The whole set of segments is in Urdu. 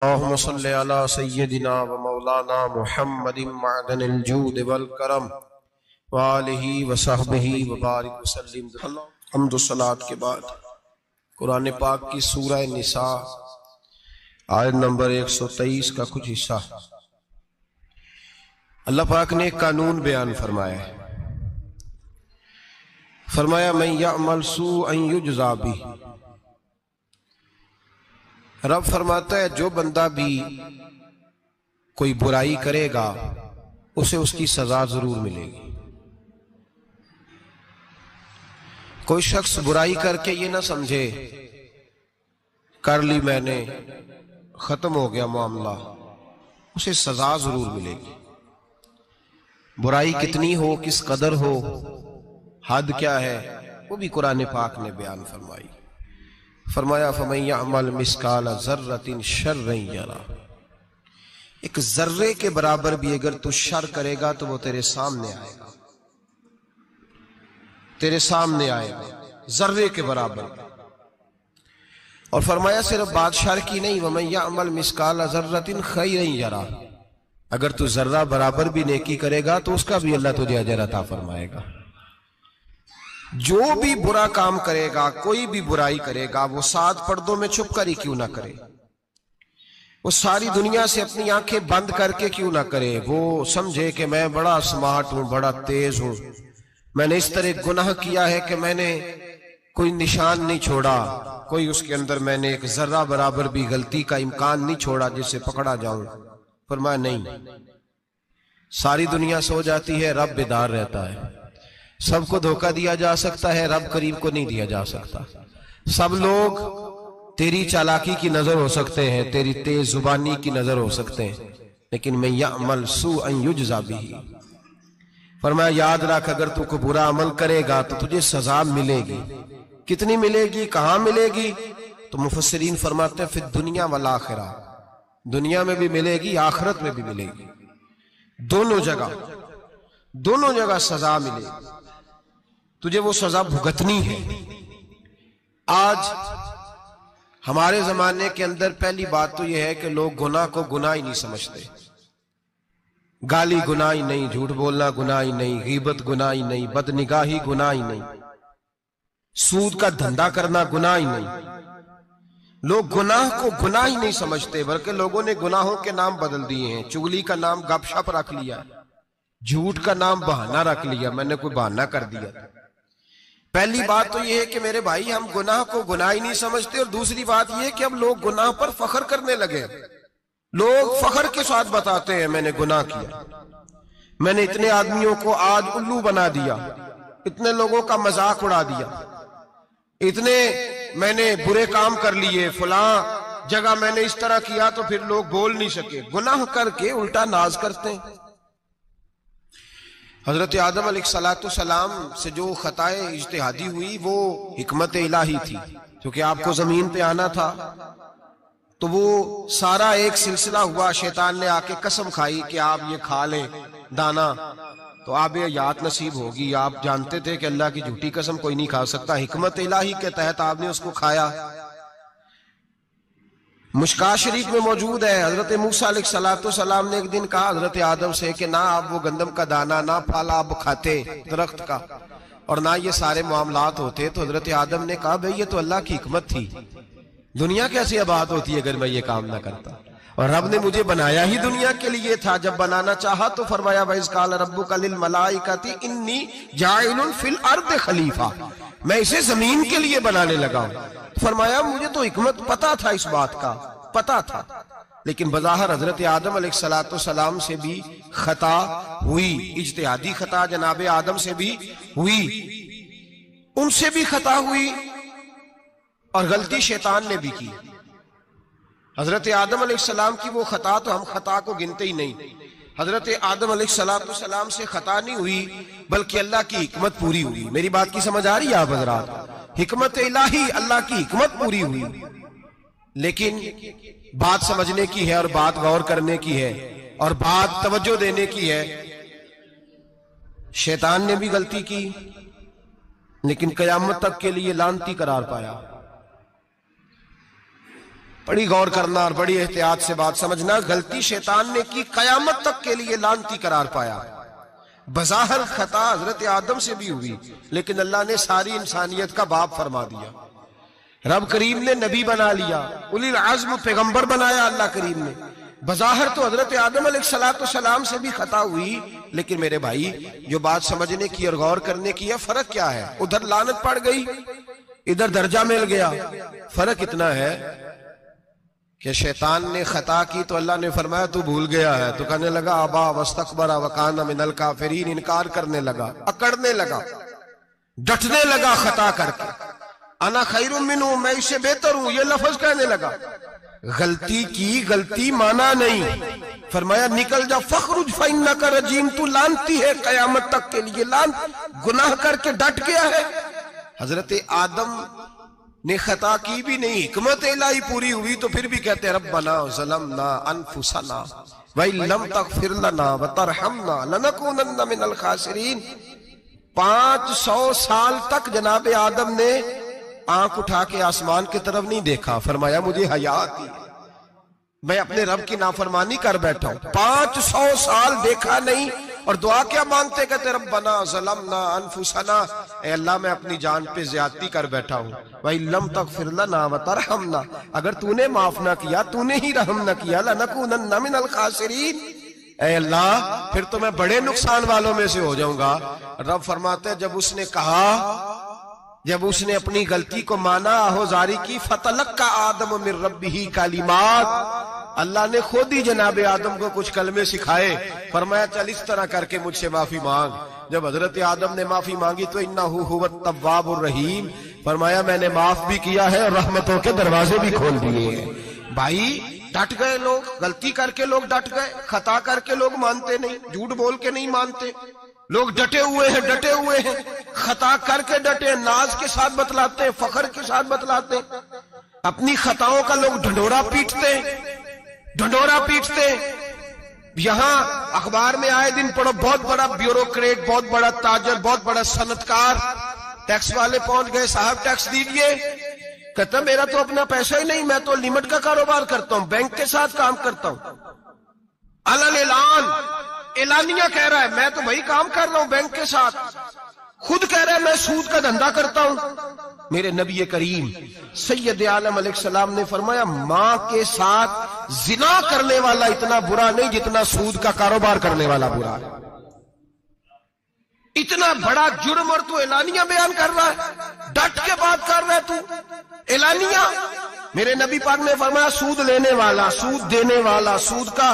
اللهم صل على سيدنا ومولانا محمد معدن الجود والکرم وآلہ وصحبہ وبارک وسلم۔ حمد و صلاۃ کے بعد قرآن پاک کی سورہ نساء آیت نمبر 123 کا کچھ حصہ اللہ پاک نے ایک قانون بیان فرمایا ہے۔ فرمایا من یعمل سوءا یجزا بہ، رب فرماتا ہے جو بندہ بھی کوئی برائی کرے گا اسے اس کی سزا ضرور ملے گی۔ کوئی شخص برائی کر کے یہ نہ سمجھے کر لی میں نے ختم ہو گیا معاملہ، اسے سزا ضرور ملے گی۔ برائی کتنی ہو، کس قدر ہو، حد کیا ہے، وہ بھی قرآن پاک نے بیان فرمائی۔ فرمایا فَمَن يَعْمَلْ مِثْقَالَ ذَرَّةٍ شَرًّا يَرَهُ، ایک ذرے کے برابر بھی اگر تو شر کرے گا تو وہ تیرے سامنے آئے گا، تیرے سامنے آئے گا ذرے کے برابر۔ اور فرمایا صرف بات شر کی نہیں، وَمَن يَعْمَلْ مِثْقَالَ ذَرَّةٍ خَيْرًا يَرَهُ، اگر تو ذرہ برابر بھی نیکی کرے گا تو اس کا بھی اللہ تجھے اجر عطا فرمائے گا۔ جو بھی برا کام کرے گا، کوئی بھی برائی کرے گا، وہ 7 پردوں میں چھپ کر ہی کیوں نہ کرے، وہ ساری دنیا سے اپنی آنکھیں بند کر کے کیوں نہ کرے، وہ سمجھے کہ میں بڑا سمارٹ ہوں، بڑا تیز ہوں، میں نے اس طرح گناہ کیا ہے کہ میں نے کوئی نشان نہیں چھوڑا، کوئی اس کے اندر میں نے ایک ذرہ برابر بھی غلطی کا امکان نہیں چھوڑا جس سے پکڑا جاؤں۔ فرمایا نہیں، ساری دنیا سو جاتی ہے، رب بیدار رہتا ہے۔ سب کو دھوکہ دیا جا سکتا ہے، رب قریب کو نہیں دیا جا سکتا۔ سب لوگ تیری چالاکی کی نظر ہو سکتے ہیں، تیری تیز زبانی کی نظر ہو سکتے ہیں، لیکن من یعمل سوءا یجزا بہ، فرمایا یاد رکھ اگر تو کوئی برا عمل کرے گا تو تجھے سزا ملے گی۔ کتنی ملے گی، کہاں ملے گی؟ تو مفسرین فرماتے ہیں فی الدنیا والآخرہ، دنیا میں بھی ملے گی، آخرت میں بھی ملے گی، دونوں جگہ سزا ملے گی، تجھے وہ سزا بھگتنی ہے۔ آج ہمارے زمانے کے اندر پہلی بات تو یہ ہے کہ لوگ گناہ کو گناہ ہی نہیں سمجھتے۔ گالی گناہ ہی نہیں، جھوٹ بولنا گناہ ہی نہیں، غیبت گناہ ہی نہیں، بدنگاہی گناہ ہی نہیں، سود کا دھندا کرنا گناہ ہی نہیں۔ لوگ گناہ کو گناہ ہی نہیں سمجھتے، بلکہ لوگوں نے گناہوں کے نام بدل دیے ہیں۔ چغلی کا نام گپ شپ رکھ لیا، جھوٹ کا نام بہانہ رکھ لیا، میں نے کوئی بہانہ کر دیا۔ پہلی بات تو یہ ہے کہ میرے بھائی ہم گناہ کو گناہ ہی نہیں سمجھتے، اور دوسری بات یہ ہے کہ اب لوگ گناہ پر فخر کرنے لگے۔ لوگ فخر کے ساتھ بتاتے ہیں میں نے گناہ کیا، میں نے اتنے آدمیوں کو آج الو بنا دیا، اتنے لوگوں کا مذاق اڑا دیا، اتنے میں نے برے کام کر لیے، فلاں جگہ میں نے اس طرح کیا تو پھر لوگ بول نہیں سکے۔ گناہ کر کے الٹا ناز کرتے ہیں۔ حضرت آدم علیہ السلام سے جو خطائے اجتہادی ہوئی وہ حکمت الہی تھی، کیونکہ آپ کو زمین پہ آنا تھا، تو وہ سارا ایک سلسلہ ہوا۔ شیطان نے آ کے قسم کھائی کہ آپ یہ کھا لیں دانا تو آپ یہ یاد نصیب ہوگی۔ آپ جانتے تھے کہ اللہ کی جھوٹی قسم کوئی نہیں کھا سکتا، حکمت الہی کے تحت آپ نے اس کو کھایا۔ مشکاہ شریف میں موجود ہے، حضرت موسیٰ علیہ السلام نے ایک دن کہا حضرت آدم سے کہ نہ آپ وہ گندم کا دانہ، نہ پھل آپ کھاتے درخت کا، اور نہ یہ سارے معاملات ہوتے۔ تو حضرت آدم نے کہا بھئی یہ تو اللہ کی حکمت تھی، دنیا کیسے آباد ہوتی اگر میں یہ کام نہ کرتا، اور رب نے مجھے بنایا ہی دنیا کے لیے تھا۔ جب بنانا چاہا تو فرمایا وَإِذْ قَالَ رَبُّكَ لِلْمَلَائِكَةِ إِنِّي جَاعِلٌ فِي الْأَرْضِ خلیفہ، میں اسے زمین کے لیے بنانے لگا ہوں۔ فرمایا مجھے تو حکمت پتا تھا، اس بات کا پتا تھا، لیکن بظاہر حضرت آدم علیہ السلام سے بھی خطا ہوئی، اجتہادی خطا جناب آدم سے بھی ہوئی، ان سے بھی خطا ہوئی، اور غلطی شیطان نے بھی کی۔ حضرت آدم علیہ السلام کی وہ خطا تو ہم خطا کو گنتے ہی نہیں۔ حضرت آدم علیہ السلام سے خطا نہیں ہوئی بلکہ اللہ کی حکمت پوری ہوئی۔ میری بات کی سمجھ آ رہی ہے آپ حضرات؟ حکمت الہی، اللہ کی حکمت پوری ہوئی، لیکن بات سمجھنے کی ہے، اور بات غور کرنے کی ہے، اور بات توجہ دینے کی ہے۔ شیطان نے بھی غلطی کی لیکن قیامت تک کے لیے لعنتی قرار پایا۔ بڑی غور کرنا اور بڑی احتیاط سے بات سمجھنا. غلطی شیطان نے کی، قیامت تک کے لیے لعنتی قرار پایا. بظاہر خطا حضرت آدم سے بھی ہوئی، لیکن اللہ نے ساری انسانیت کا باپ فرما دیا. رب کریم نے نبی بنا لیا، اولی العزم پیغمبر بنایا اللہ کریم نے. بظاہر تو حضرت آدم علیہ السلام سے بھی خطا ہوئی، لیکن میرے بھائی جو بات سمجھنے کی اور غور کرنے کی ہے، فرق کیا ہے؟ ادھر لعنت پڑ گئی، ادھر درجہ مل گیا. فرق اتنا ہے کہ شیطان نے خطا کی تو اللہ نے فرمایا تو بھول گیا ہے، تو کہنے لگا ابا واستکبر وکان من الکافرین، انکار کرنے لگا، اکڑنے لگا، ڈٹنے لگا خطا کر کے. انا خیر منہ، میں اس سے بہتر ہوں، یہ لفظ کہنے لگا. غلطی کی، غلطی مانا نہیں. فرمایا نکل جا، فخرج فإنک رجیم، تو لعنتی ہے قیامت تک کے لیے. گناہ کر کے ڈٹ گیا ہے. حضرت آدم نے خطا کی بھی نہیں، حکمت الہی پوری ہوئی تو پھر بھی کہتے ربنا ظلمنا انفسنا وَإِن لَمْ تَغْفِرْ لَنَا وَتَرْحَمْنَا لَنَكُونَنَّ مِنَ الْخَاسِرِينَ. 500 سال تک جناب آدم نے آنکھ اٹھا کے آسمان کی طرف نہیں دیکھا. فرمایا مجھے حیا آتی ہے، میں اپنے رب کی نافرمانی کر بیٹھا ہوں. 500 سال دیکھا نہیں، اور دعا کیا مانگتے؟ کہتے ربنا ظلمنا انفسنا، اے اللہ میں اپنی جان پہ زیادتی کر بیٹھا ہوں. وَإِن لَمْ تَغْفِرْ لَنَا وَتَرْحَمْنَا، اگر تو نے معاف نہ کیا، تو نے ہی رحم نہ کیا، لَنَكُونَنَّ مِنَ الْخَاسِرِينَ، اے اللہ پھر تو میں بڑے نقصان والوں میں سے ہو جاؤں گا. رب فرماتے جب اس نے کہا، جب اس نے اپنی غلطی کو مانا، آہوزاری کی، فَتَلَقَّى آدَمُ مِن رَبِّهِ کَلِمَاتٍ، اللہ نے خود ہی جناب آدم کو کچھ کلمے سکھائے. فرمایا چل اس طرح کر کے مجھ سے معافی مانگ. جب حضرت آدم نے معافی مانگی تو انہو هو التواب الرحیم، فرمایا میں نے معاف بھی کیا ہے اور رحمتوں کے دروازے بھی کھول دیے ہیں. بھائی ڈٹ گئے لوگ، غلطی کر کے لوگ ڈٹ گئے، خطا کر کے لوگ مانتے نہیں، جھوٹ بول کے نہیں مانتے. لوگ ڈٹے ہوئے ہیں، ڈٹے ہوئے ہیں، خطا کر کے ڈٹے، ناز کے ساتھ بتلاتے ہیں، فخر کے ساتھ بتلاتے ہیں. اپنی خطاؤں کا لوگ ڈھنڈورا پیٹتے ہیں، ڈھنڈورا پیٹتے. یہاں اخبار میں آئے دن پڑھو، بہت بڑا بیوروکریٹ، بہت بڑا تاجر، بہت بڑا صنعتکار، ٹیکس والے پہنچ گئے، صاحب ٹیکس دیجئے. کہتا میرا تو اپنا پیسہ ہی نہیں، میں تو لمٹ کا کاروبار کرتا ہوں، بینک کے ساتھ کام کرتا ہوں. اعلان اعلانیہ کہہ رہا ہے میں تو بھائی کام کر رہا ہوں بینک کے ساتھ، خود کہہ رہا ہے میں سود کا دھندا کرتا ہوں. میرے نبی کریم سید عالم علیہ السلام نے فرمایا ماں کے ساتھ زنا کرنے والا اتنا برا نہیں جتنا سود کا کاروبار کرنے والا برا ہے. اتنا بڑا جرم اور تو اعلانیہ بیان کر رہا ہے، ڈٹ کے بات کر رہا ہے تو اعلانیہ. میرے نبی پاک نے فرمایا سود لینے والا، سود دینے والا، سود کا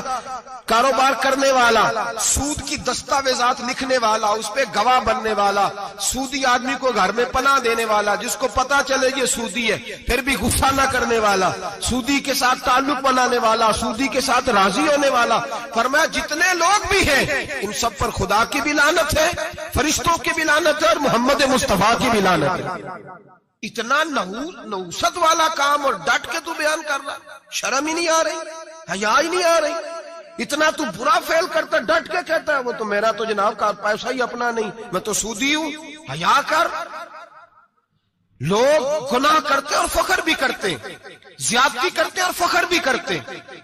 کاروبار کرنے والا، سود کی دستاویزات لکھنے والا، اس پہ گواہ بننے والا، سودی آدمی کو گھر میں پناہ دینے والا، جس کو پتا چلے یہ سودی ہے پھر بھی غصہ نہ کرنے والا، سودی کے ساتھ تعلق بنانے والا، سودی کے ساتھ راضی ہونے والا. فرمایا جتنے لوگ بھی ہیں ان سب پر خدا کی بھی لعنت ہے، فرشتوں کی بھی لعنت ہے، اور محمد مصطفیٰ کی بھی لعنت ہے. اتنا نحوست والا کام اور ڈٹ کے تو بیان کر رہا، شرم ہی نہیں آ رہی، حیا ہی نہیں آ رہی. اتنا تو برا فعل کرتا، ڈٹ کے کہتا ہے وہ تو میرا تو جناب کا پیسہ ہی اپنا نہیں، میں تو سودی ہوں. حیا کر. لوگ گناہ کرتے اور فخر بھی کرتے، زیادتی کرتے اور فخر بھی کرتے،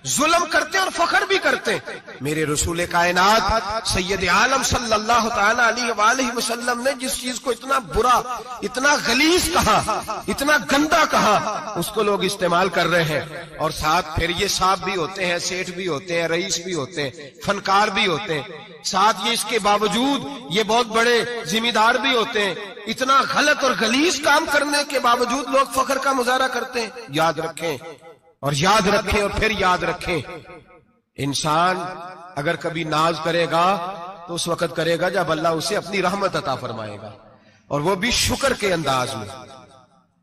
ظلم کرتے اور فخر بھی کرتے. میرے رسول کائنات سید عالم صلی اللہ تعالی علیہ وآلہ وسلم نے جس چیز کو اتنا برا، اتنا غلیظ کہا، اتنا گندا کہا، اس کو لوگ استعمال کر رہے ہیں. اور ساتھ پھر یہ صاحب بھی ہوتے ہیں، سیٹھ بھی ہوتے ہیں، رئیس بھی ہوتے ہیں، فنکار بھی ہوتے ہیں، ساتھ یہ اس کے باوجود یہ بہت بڑے ذمہ دار بھی ہوتے ہیں. اتنا غلط اور غلیظ کام کرنے کے باوجود لوگ فخر کا مظاہرہ کرتے ہیں. یاد رکھیں اور یاد رکھیں اور پھر یاد رکھیں، انسان اگر کبھی ناز کرے گا تو اس وقت کرے گا جب اللہ اسے اپنی رحمت عطا فرمائے گا، اور وہ بھی شکر کے انداز میں.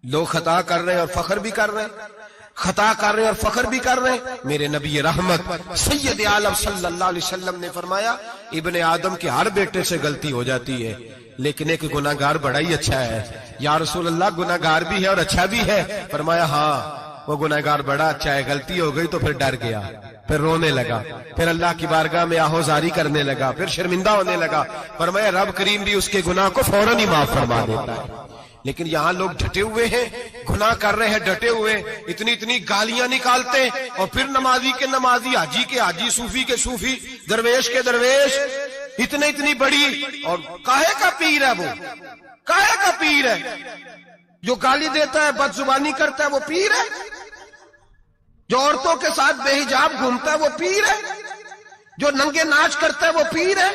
لوگ خطا کر رہے ہیں اور فخر بھی کر رہے ہیں، خطا کر رہے ہیں اور فخر بھی کر رہے ہیں. میرے نبی رحمت سید عالم صلی اللہ علیہ وسلم نے فرمایا ابن آدم کے ہر بیٹے سے غلطی ہو جاتی ہے، لیکن ایک گناہگار بڑا ہی اچھا ہے. یا رسول اللہ گناہگار بھی ہے اور اچھا بھی ہے؟ فرمایا ہاں وہ گناہگار بڑا اچھا ہے، غلطی ہو گئی تو پھر ڈر گیا، پھر رونے لگا، پھر اللہ کی بارگاہ میں آہوزاری کرنے لگا، پھر شرمندہ ہونے لگا. فرمایا رب کریم بھی اس کے گناہ کو فوراً ہی معاف فرما دیتا ہے. لیکن یہاں لوگ ڈٹے ہوئے ہیں، گناہ کر رہے ہیں ڈٹے ہوئے، اتنی اتنی گالیاں نکالتے ہیں، اور پھر نمازی کے نمازی، حاجی کے حاجی، صوفی کے صوفی، درویش کے درویش، اتنی بڑی، اور کاہے کا پیر ہے وہ؟ کاہے کا پیر ہے؟ جو گالی دیتا ہے، بد زبانی کرتا ہے، وہ پیر ہے؟ جو عورتوں کے ساتھ بے حجاب گھومتا ہے، وہ پیر ہے؟ جو ننگے ناچ کرتا ہے، وہ پیر ہے؟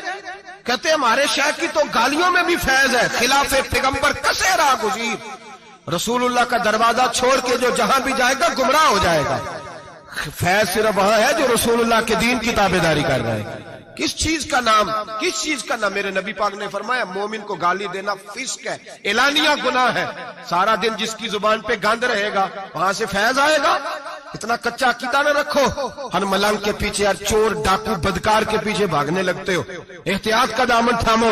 کہتے ہیں ہمارے شیخ کی تو گالیوں میں بھی فیض ہے، خلاف پیغمبر کسے راہ گزیر، رسول اللہ کا دروازہ چھوڑ کے جو جہاں بھی جائے گا گمراہ ہو جائے گا۔ فیض صرف وہاں ہے جو رسول اللہ کے دین کی تابعداری کر رہا ہے۔ کس چیز کا نام، کس چیز کا نام؟ میرے نبی پاک نے فرمایا مومن کو گالی دینا فسق ہے، اعلانیہ گناہ ہے۔ سارا دن جس کی زبان پہ گند رہے گا وہاں سے فیض آئے گا؟ اتنا کچا عقیدہ نہ رکھو، ہر ملنگ کے پیچھے، ہر چور ڈاکو بدکار کے پیچھے بھاگنے لگتے ہو۔ احتیاط کا دامن تھامو،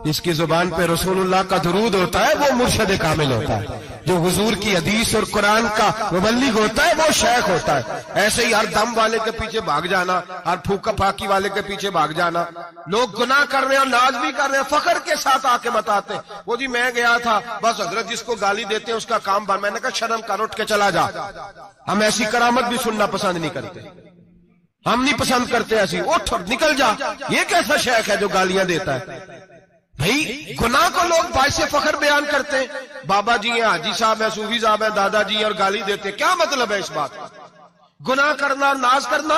جس کی زبان پہ رسول اللہ کا درود ہوتا ہے وہ مرشد کامل ہوتا ہے، جو حضور کی حدیث اور قرآن کا مبلغ ہوتا ہے وہ شیخ ہوتا ہے۔ ایسے ہی ہر دم والے کے پیچھے بھاگ جانا، ہر پھوکا پھاکی والے کے پیچھے بھاگ جانا۔ لوگ گناہ کر رہے ہیں اور ناز بھی کر رہے ہیں، فخر کے ساتھ آ کے بتاتے ہیں وہ جی میں گیا تھا، بس حضرت جس کو گالی دیتے ہیں اس کا کام بن۔ میں نے کہا شرم کر، اٹھ کے چلا جا۔ ہم ایسی کرامت بھی سننا پسند نہیں کرتے، ہم نہیں پسند کرتے ایسی، اٹھ اور نکل جا۔ یہ کیسا شیخ ہے جو گالیاں دیتا ہے؟ بھئی گناہ کو لوگ باعث فخر بیان کرتے ہیں، بابا جی ہیں، حاجی صاحب ہیں، صوفی صاحب ہیں، دادا جی ہیں، اور گالی دیتے ہیں۔ کیا مطلب ہے اس بات کا؟ گناہ کرنا، ناز کرنا،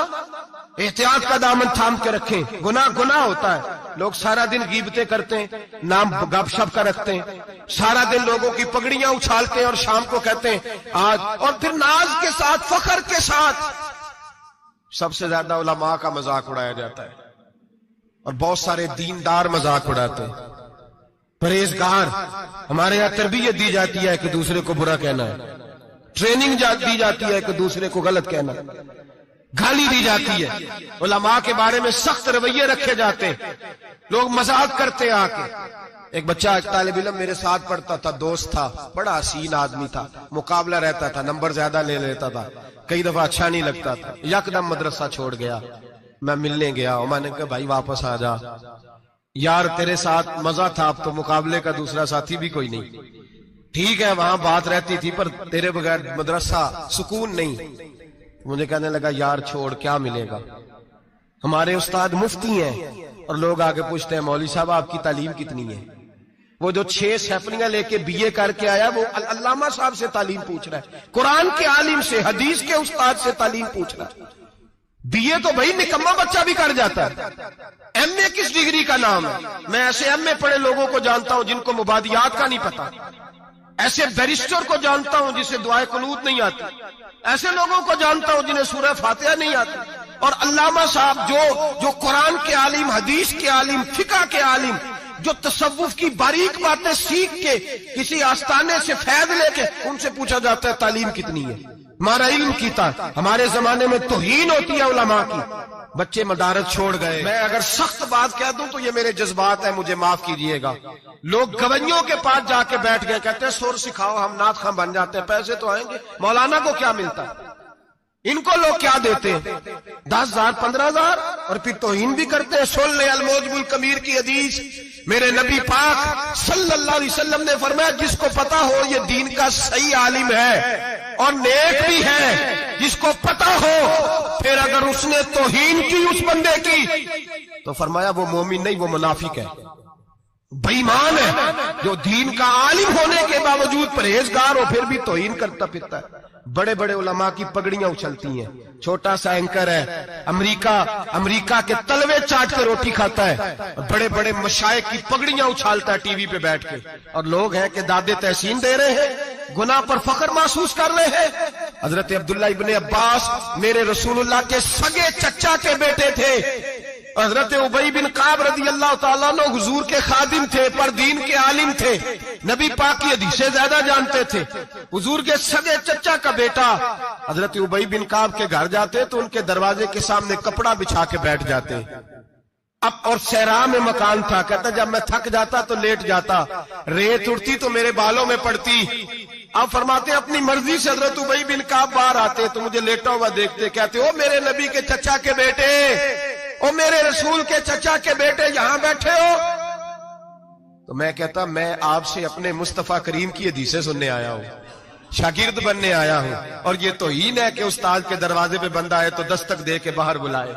احتیاط کا دامن تھام کے رکھیں۔ گناہ ہوتا ہے، لوگ سارا دن غیبتیں کرتے ہیں، نام گپ شپ کا رکھتے ہیں، سارا دن لوگوں کی پگڑیاں اچھالتے ہیں اور شام کو کہتے ہیں آج، اور پھر ناز کے ساتھ، فخر کے ساتھ۔ سب سے زیادہ علماء کا مذاق اڑایا جاتا ہے، اور بہت سارے دیندار مذاق اڑاتے ہیں، پرہیزگار۔ ہمارے یہاں تربیت دی جاتی ہے کہ دوسرے کو برا کہنا ہے، ٹریننگ دی جاتی ہے کہ دوسرے کو غلط کہنا، گالی دی جاتی ہے، علماء کے بارے میں سخت رویے رکھے جاتے ہیں، لوگ مذاق کرتے ہیں آ کے۔ ایک بچہ، ایک طالب علم میرے ساتھ پڑھتا تھا، دوست تھا، بڑا حسین آدمی تھا، مقابلہ رہتا تھا، نمبر زیادہ لے لیتا تھا، کئی دفعہ اچھا نہیں لگتا تھا، یکدم مدرسہ چھوڑ گیا۔ میں ملنے گیا اور میں نے کہا بھائی واپس آ جا یار، تیرے ساتھ مزہ تھا، اب تو مقابلے کا دوسرا ساتھی بھی کوئی نہیں۔ ٹھیک ہے وہاں بات رہتی تھی پر تیرے بغیر مدرسہ سکون نہیں۔ مجھے کہنے لگا یار چھوڑ، کیا ملے گا؟ ہمارے استاد مفتی ہیں اور لوگ آگے پوچھتے ہیں مولوی صاحب آپ کی تعلیم کتنی ہے؟ وہ جو 6 سیفلیاں لے کے بی اے کر کے آیا وہ علامہ صاحب سے تعلیم پوچھ رہا ہے، قرآن کے عالم سے، حدیث کے استاد سے تعلیم پوچھ رہا ہے۔ بی اے تو بھائی نکمہ بچہ بھی کر جاتا ہے، ایم اے کس ڈگری کا نام ہے؟ میں ایسے ایم اے پڑھے لوگوں کو جانتا ہوں جن کو مبادیات کا نہیں پتا، ایسے بیرسٹر کو جانتا ہوں جسے دعائے قنوت نہیں آتی، ایسے لوگوں کو جانتا ہوں جنہیں سورہ فاتحہ نہیں آتی، اور علامہ صاحب جو قرآن کے عالم، حدیث کے عالم، فقہ کے عالم، جو تصوف کی باریک باتیں سیکھ کے کسی آستانے سے فیض لے کے، ان سے پوچھا جاتا ہے تعلیم کتنی ہے؟ ہمارا علم کیتا۔ ہمارے زمانے میں توہین ہوتی ہے علماء کی، بچے مدارس چھوڑ گئے۔ میں اگر سخت بات کہہ دوں تو یہ میرے جذبات ہیں، مجھے معاف کیجئے گا۔ لوگ گویوں کے پاس جا کے بیٹھ گئے، کہتے ہیں سور سکھاؤ، ہم نعت خواں بن جاتے ہیں، پیسے تو آئیں گے۔ مولانا کو کیا ملتا ہے؟ ان کو لوگ کیا دیتے ہیں؟ 10,000 15,000، اور پھر توہین بھی کرتے ہیں۔ سن لے الموجب الکبیر کی حدیث، میرے نبی پاک صلی اللہ علیہ وسلم نے فرمایا جس کو پتا ہو یہ دین کا صحیح عالم ہے اور نیک بھی ہے، جس کو پتا ہو، پھر اگر اس نے توہین کی اس بندے کی تو فرمایا وہ مومن نہیں، وہ منافق ہے، بے ایمان ہے، جو دین کا عالم ہونے کے باوجود پرہیزگار ہو پھر بھی توہین کرتا پھرتا ہے۔ بڑے بڑے علماء کی پگڑیاں اچھلتی ہیں، چھوٹا سا اینکر ہے امریکہ کے تلوے چاٹ کے روٹی کھاتا ہے، بڑے بڑے مشائخ کی پگڑیاں اچھالتا ہے ٹی وی پہ بیٹھ کے، اور لوگ ہیں کہ دادے تحسین دے رہے ہیں، گناہ پر فخر محسوس کر رہے ہیں۔ حضرت عبداللہ ابن عباس میرے رسول اللہ کے سگے چچا کے بیٹے تھے، حضرت ابی بن کعب رضی اللہ تعالیٰ عنہ حضور کے خادم تھے، پر دین کے عالم تھے، نبی پاک کی حدیثیں زیادہ جانتے تھے۔ حضور کے سگے چچا کا بیٹا حضرت ابی بن کعب کے گھر جاتے تو ان کے دروازے کے سامنے کپڑا بچھا کے بیٹھ جاتے۔ اب اور صحرا میں مکان تھا، کہتا جب میں تھک جاتا تو لیٹ جاتا، ریت اڑتی تو میرے بالوں میں پڑتی۔ اب فرماتے اپنی مرضی سے حضرت ابی بن کعب باہر آتے تو مجھے لیٹا ہوا دیکھتے، کہتے او میرے نبی کے چچا کے بیٹے، او میرے رسول کے چچا کے بیٹے، یہاں بیٹھے ہو؟ تو میں کہتا میں آپ سے اپنے مصطفیٰ کریم کی حدیثیں سننے آیا ہوں، شاگرد بننے آیا ہوں، اور یہ توہین ہے کہ استاد کے دروازے پہ بندہ آئے تو دستک دے کے باہر بلائے،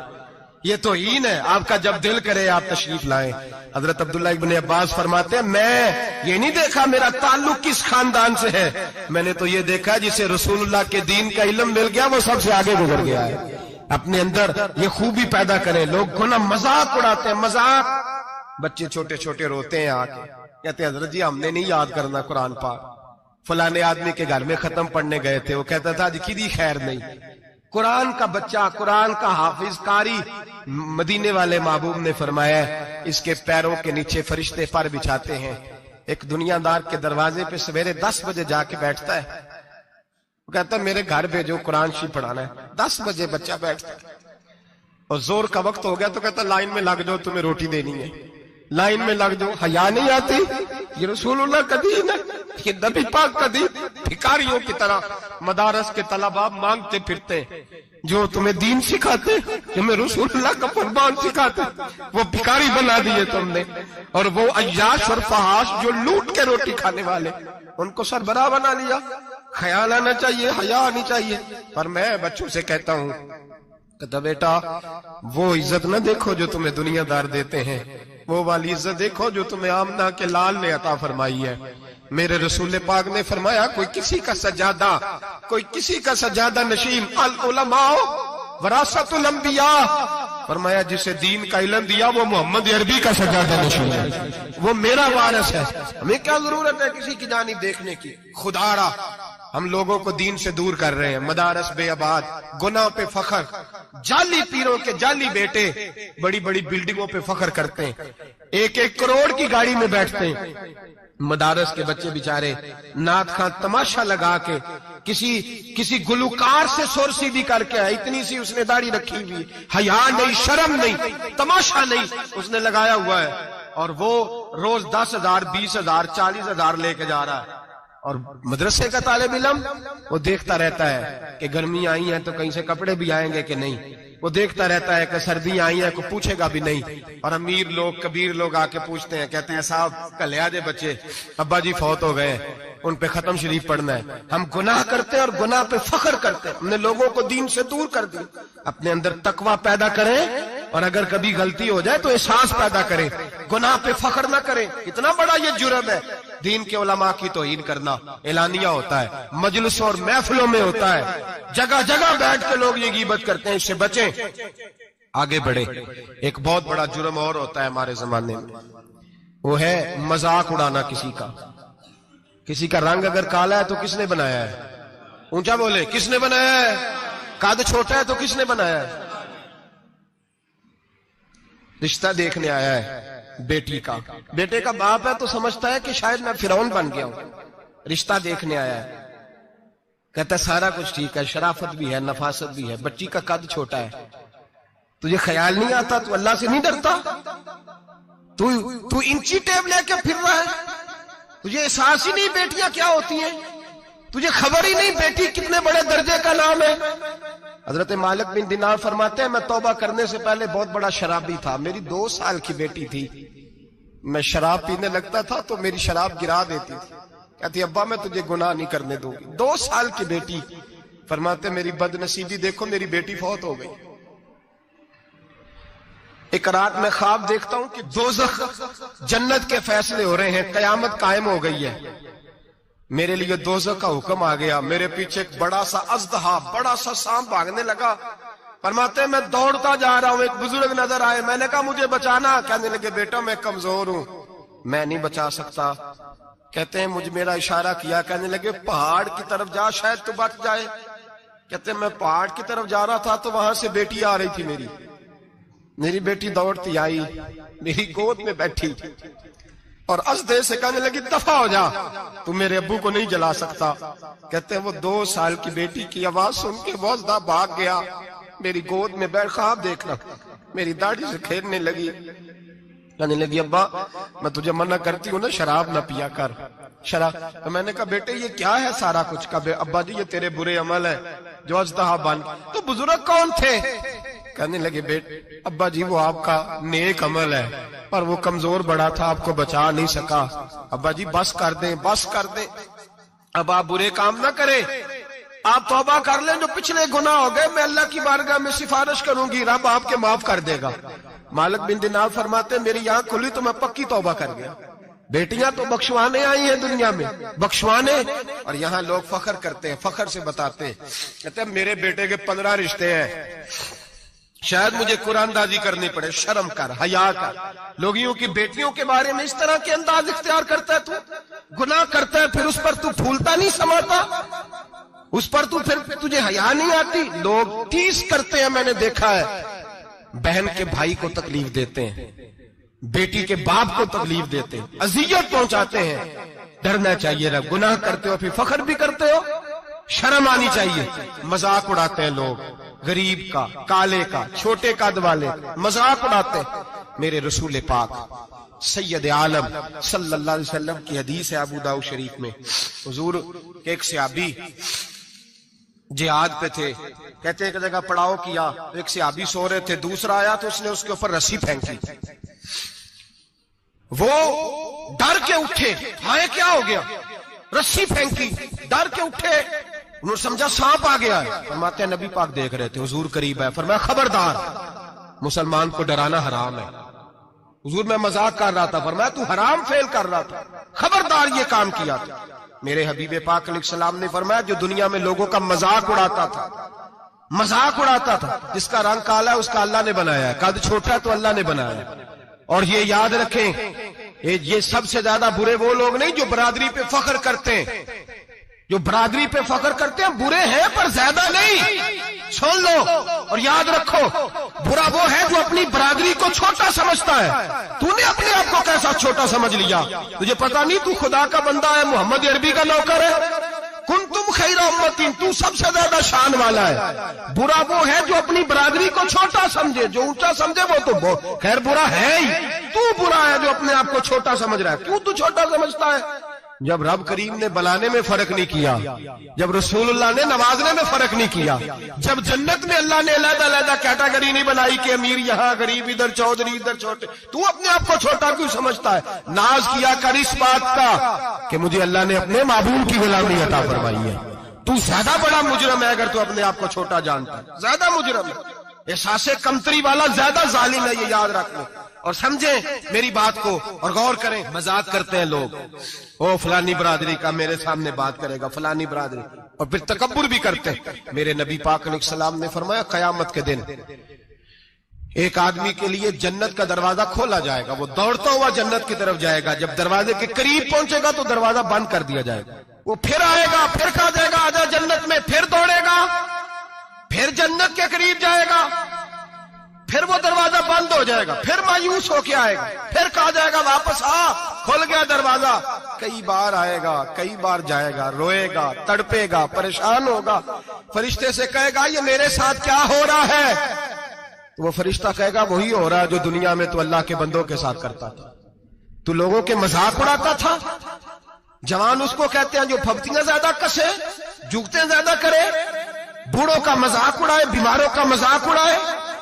یہ توہین ہے۔ آپ کا جب دل کرے آپ تشریف لائیں۔ حضرت عبداللہ ابن عباس فرماتے ہیں میں یہ نہیں دیکھا میرا تعلق کس خاندان سے ہے، میں نے تو یہ دیکھا جسے رسول اللہ کے دین کا علم مل گیا وہ سب سے آگے گزر گیا ہے۔ اپنے اندر یہ خوبی پیدا کریں۔ لوگ کو نا مذاق اڑاتے ہیں، مذاق، بچے چھوٹے چھوٹے روتے ہیں آ کے، کہتے ہیں حضرت جی ہم نے نہیں یاد کرنا قرآن پاک، فلانے آدمی کے گھر میں ختم پڑھنے گئے تھے، وہ کہتا تھا آج کی دی خیر نہیں۔ قرآن کا بچہ، قرآن کا حافظ قاری، مدینے والے محبوب نے فرمایا اس کے پیروں کے نیچے فرشتے پر بچھاتے ہیں۔ ایک دنیا دار کے دروازے پہ سویرے 10 بجے جا کے بیٹھتا ہے، وہ کہتا ہے میرے گھر بھیجو قرآن شریف پڑھانا ہے۔ 10 بجے بچہ بیٹھتا ہے، اور زور کا وقت ہو گیا تو کہتا لائن میں لگ جاؤ تمہیں روٹی دینی ہے، لائن میں لگ جاؤ۔ حیا نہیں آتی؟ یہ رسول اللہ کا دین ہے، یہ نبی پاک کا دین۔ بھکاریوں کی طرح مدارس کے طلباء مانگتے پھرتے ہیں، جو تمہیں دین سکھاتے، تمہیں رسول اللہ کا فرمان سکھاتے، وہ بھکاری بنا دیے تم نے۔ اور وہ عیاش اور فحاش جو لوٹ کے روٹی کھانے والے، ان کو سربراہ بنا لیا۔ خیال آنا چاہیے، حیا آنی چاہیے۔ پر میں بچوں سے کہتا ہوں کہتا بیٹا وہ عزت نہ دیکھو جو تمہیں دنیا دار دیتے ہیں، وہ والی عزت دیکھو جو تمہیں آمنہ کے لال نے عطا فرمائی ہے۔ میرے رسول پاک نے فرمایا کوئی کسی کا سجادہ، کوئی کسی کا سجادہ نشین، العلماء وراثت الانبیاء، فرمایا جسے دین کا علم دیا وہ محمد عربی کا سجادہ نشین ہے، وہ میرا وارث ہے۔ ہمیں کیا ضرورت ہے کسی کی جانب دیکھنے کی؟ خدا را ہم لوگوں کو دین سے دور کر رہے ہیں، مدارس بے آباد، گناہ پہ فخر، جعلی پیروں کے جعلی بیٹے بڑی بڑی بلڈنگوں پہ فخر کرتے ہیں، 1-1 کروڑ کی گاڑی میں بیٹھتے ہیں۔ مدارس کے بچے بیچارے نعت خواں تماشا لگا کے کسی گلوکار سے سر سیدھی کر کے آئے، اتنی سی اس نے داڑھی رکھی ہوئی، حیا نہیں، شرم نہیں، تماشا نہیں، اس نے لگایا ہوا ہے، اور وہ روز 10,000 20,000 40,000 لے کے جا رہا ہے۔ اور مدرسے کا طالب علم وہ دیکھتا رہتا ہے کہ گرمی آئی ہیں تو کہیں سے کپڑے بھی آئیں گے کہ نہیں، وہ دیکھتا رہتا ہے کہ سردی آئی ہے، کوئی پوچھے گا بھی نہیں۔ اور امیر لوگ، کبیر لوگ آ کے پوچھتے ہیں، کہتے ہیں صاحب کل لے آجے بچے، ابا جی فوت ہو گئے، ان پہ ختم شریف پڑھنا ہے۔ ہم گناہ کرتے ہیں اور گناہ پہ فخر کرتے ہیں، ہم نے لوگوں کو دین سے دور کر دیا۔ اپنے اندر تقوی پیدا کریں، اور اگر کبھی غلطی ہو جائے تو احساس پیدا کریں، گناہ پہ فخر نہ کریں۔ اتنا بڑا یہ جرم ہے دین کے علماء کی توہین کرنا، اعلانیہ ہوتا ہے، مجلسوں اور محفلوں میں ہوتا ہے، جگہ جگہ بیٹھ کے لوگ یہ غیبت کرتے ہیں، اس سے بچیں، آگے بڑھیں۔ ایک بہت بڑا جرم اور ہوتا ہے ہمارے زمانے میں، وہ ہے مذاق اڑانا کسی کا۔ کسی کا رنگ اگر کالا ہے تو کس نے بنایا ہے؟ اونچا بولے، کس نے بنایا ہے؟ قد چھوٹا ہے تو کس نے بنایا ہے؟ رشتہ دیکھنے آیا ہے بیٹی کا، بیٹے کا باپ ہے تو سمجھتا ہے کہ شاید میں فرعون بن گیا ہوں، رشتہ دیکھنے آیا ہے، کہتا ہے سارا کچھ ٹھیک ہے، شرافت بھی ہے، نفاست بھی ہے، بچی کا قد چھوٹا ہے، تجھے خیال نہیں آتا؟ تو اللہ سے نہیں ڈرتا؟ تو انچی ٹیپ لے کے پھر رہا ہے، تجھے احساس ہی نہیں بیٹیاں کیا ہوتی ہیں، تجھے خبر ہی نہیں بیٹی کتنے بڑے درجے کا نام ہے۔ حضرت مالک بن دینار فرماتے ہیں میں توبہ کرنے سے پہلے بہت بڑا شرابی تھا، میری 2 سال کی بیٹی تھی، میں شراب پینے لگتا تھا تو میری شراب گرا دیتی تھی، کہتی ابا میں تجھے گناہ نہیں کرنے دوں گی۔ 2 سال کی بیٹی، فرماتے میری بد نصیبی دیکھو میری بیٹی فوت ہو گئی۔ ایک رات میں خواب دیکھتا ہوں کہ دوزخ جنت کے فیصلے ہو رہے ہیں، قیامت قائم ہو گئی ہے، میرے لیے دوزخ کا حکم آ گیا، میرے پیچھے ایک بڑا سا اژدہا، بڑا سا سانپ بھاگنے لگا، فرماتے ہیں میں دوڑتا جا رہا ہوں، ایک بزرگ نظر آئے، میں نے کہا مجھے بچانا، کہنے لگے بیٹا میں کمزور ہوں، میں نہیں بچا سکتا، کہتے ہیں مجھ میرا اشارہ کیا، کہنے لگے پہاڑ کی طرف جا شاید تو بچ جائے، کہتے ہیں میں پہاڑ کی طرف جا رہا تھا تو وہاں سے بیٹی آ رہی تھی، میری بیٹی دوڑتی آئی، میری گود میں بیٹھی اور ازدے سے کہنے لگی دفع ہو جا، تو میرے ابو کو نہیں جلا سکتا، کہتے ہیں وہ 2 سال کی بیٹی کی آواز سن کے وہ ازدہ بھاگ گیا، میری گود میں بیٹھ خواب دیکھنا، میری داڑھی سے کھیلنے لگی، کہنے لگی ابا میں تجھے منع کرتی ہوں نا شراب نہ پیا کر، شراب، تو میں نے کہا بیٹے یہ کیا ہے سارا کچھ؟ کہا ابا جی یہ تیرے برے عمل ہے جو ازدہا بن۔ تو بزرگ کون تھے؟ کہنے لگے بیٹے ابا جی وہ آپ کا نیک عمل ہے پر وہ کمزور بڑا تھا آپ کو بچا نہیں سکا. ابا جی بس کر دیں بس کر دیں, اب آپ برے کام نہ کریں, آپ توبہ کر لیں, جو پچھلے گناہ ہو گئے میں اللہ کی بارگاہ میں سفارش کروں گی, رب آپ کے معاف کر دے گا. مالک بن دینار فرماتے میری آنکھ کھلی تو میں پکی توبہ کر گیا. بیٹیاں تو بخشوانے آئی ہیں دنیا میں, بخشوانے, اور یہاں لوگ فخر کرتے ہیں, فخر سے بتاتے ہیں, کہتے ہیں میرے بیٹے کے 15 رشتے ہیں, شاید مجھے قرآن دازی کرنی پڑے. شرم کر, حیا کر. لوگیوں کی بیٹیوں کے بارے میں اس طرح کے انداز اختیار کرتا ہے, تو گناہ کرتا ہے پھر اس پر تو پھولتا نہیں سماتا, اس پر تو پھر تجھے حیا نہیں آتی. لوگ ٹیز کرتے ہیں, میں نے دیکھا ہے, بہن کے بھائی کو تکلیف دیتے ہیں, بیٹی کے باپ کو تکلیف دیتے ہیں, اذیت پہنچاتے ہیں. ڈرنا چاہیے رب, گناہ کرتے ہو پھر فخر بھی کرتے ہو, شرم آنی چاہیے. مذاق اڑاتے ہیں لوگ, غریب کا, کالے کا, چھوٹے قد والے, مذاق اڑاتے ہیں. میرے رسول پاک سید عالم صلی اللہ علیہ وسلم کی حدیث ہے ابو داؤد شریف میں, حضور کے ایک صحابی جہاد پہ تھے, کہتے ہیں ایک جگہ پڑاؤ کیا, ایک صحابی سو رہے تھے, دوسرا آیا تو اس نے اس کے اوپر رسی پھینکی. وہ ڈر کے اٹھے, ہائے کیا ہو گیا, رسی پھینکی, ڈر کے اٹھے, انہوں نے سمجھا سانپ آ گیا ہے. فرماتے ہیں نبی پاک دیکھ رہے تھے, حضور قریب ہے, فرمایا خبردار مسلمان کو ڈرانا حرام ہے. حضور میں مذاق کر رہا تھا, فرمایا تو حرام فعل کر رہا تھا, خبردار یہ کام کیا تھا. میرے حبیب پاک علیہ السلام نے فرمایا جو دنیا میں لوگوں کا مذاق اڑاتا تھا, مذاق اڑاتا تھا, جس کا رنگ کالا ہے اس کا اللہ نے بنایا ہے, قد چھوٹا ہے تو اللہ نے بنایا ہے. اور یہ یاد رکھیں یہ سب سے زیادہ برے وہ لوگ نہیں جو برادری پہ فخر کرتے ہیں, جو برادری پہ فخر کرتے ہیں برے ہیں پر زیادہ نہیں. سن لو اور یاد رکھو, برا وہ ہے جو اپنی برادری کو چھوٹا سمجھتا ہے. تو نے اپنے آپ کو کیسا چھوٹا سمجھ لیا, تجھے پتا نہیں تو خدا کا بندہ ہے, محمد عربی کا نوکر ہے. کنتم خیر امتی, تو سب سے زیادہ شان والا ہے. برا وہ ہے جو اپنی برادری کو چھوٹا سمجھے, جو اونچا سمجھے وہ تو خیر برا ہے ہی. تو برا ہے جو اپنے آپ کو چھوٹا سمجھ رہا ہے. کیوں تو چھوٹا سمجھتا ہے؟ جب رب کریم نے بلانے میں فرق نہیں کیا, جب رسول اللہ نے نوازنے میں فرق نہیں کیا, جب جنت میں اللہ نے علیحدہ علیحدہ کیٹیگری نہیں بنائی کہ امیر یہاں, غریب ادھر, چودھری ادھر, چھوٹے, تو اپنے آپ کو چھوٹا کیوں سمجھتا ہے؟ ناز کیا کر اس بات کا کہ مجھے اللہ نے اپنے معبود کی غلامی عطا فرمائی ہے. تو زیادہ بڑا مجرم ہے اگر تو اپنے آپ کو چھوٹا جانتا ہے, زیادہ مجرم ہے. احساس کمتری والا زیادہ ظالم ہے, یہ یاد رکھ لو اور سمجھیں میری بات کو اور غور کریں. مذاق کرتے ہیں لوگ, او فلانی برادری کا میرے سامنے بات کرے گا, فلانی برادری, اور پھر تکبر بھی کرتے ہیں. میرے نبی پاک علیہ السلام نے فرمایا قیامت کے دن ایک آدمی کے لیے جنت کا دروازہ کھولا جائے گا, وہ دوڑتا ہوا جنت کی طرف جائے گا. جب دروازے کے قریب پہنچے گا تو دروازہ بند کر دیا جائے گا. وہ پھر آئے گا, پھر کہا جائے گا آجا جنت میں, پھر دوڑے گا, پھر جنت کے قریب جائے گا, پھر وہ دروازہ بند ہو جائے گا, پھر مایوس ہو کے آئے گا, پھر کہا جائے گا واپس آ, کھل گیا دروازہ. کئی بار آئے گا, کئی بار جائے گا, روئے گا, تڑپے گا, پریشان ہوگا. فرشتے سے کہے گا یہ میرے ساتھ کیا ہو رہا ہے؟ تو وہ فرشتہ کہے گا وہی ہو رہا ہے جو دنیا میں تو اللہ کے بندوں کے ساتھ کرتا تھا. تو لوگوں کے مذاق اڑاتا تھا. جوان اس کو کہتے ہیں جو پھپتیاں زیادہ کسے, جھکتے زیادہ کرے, بوڑھوں کا مذاق اڑائے, بیماروں کا مذاق اڑائے,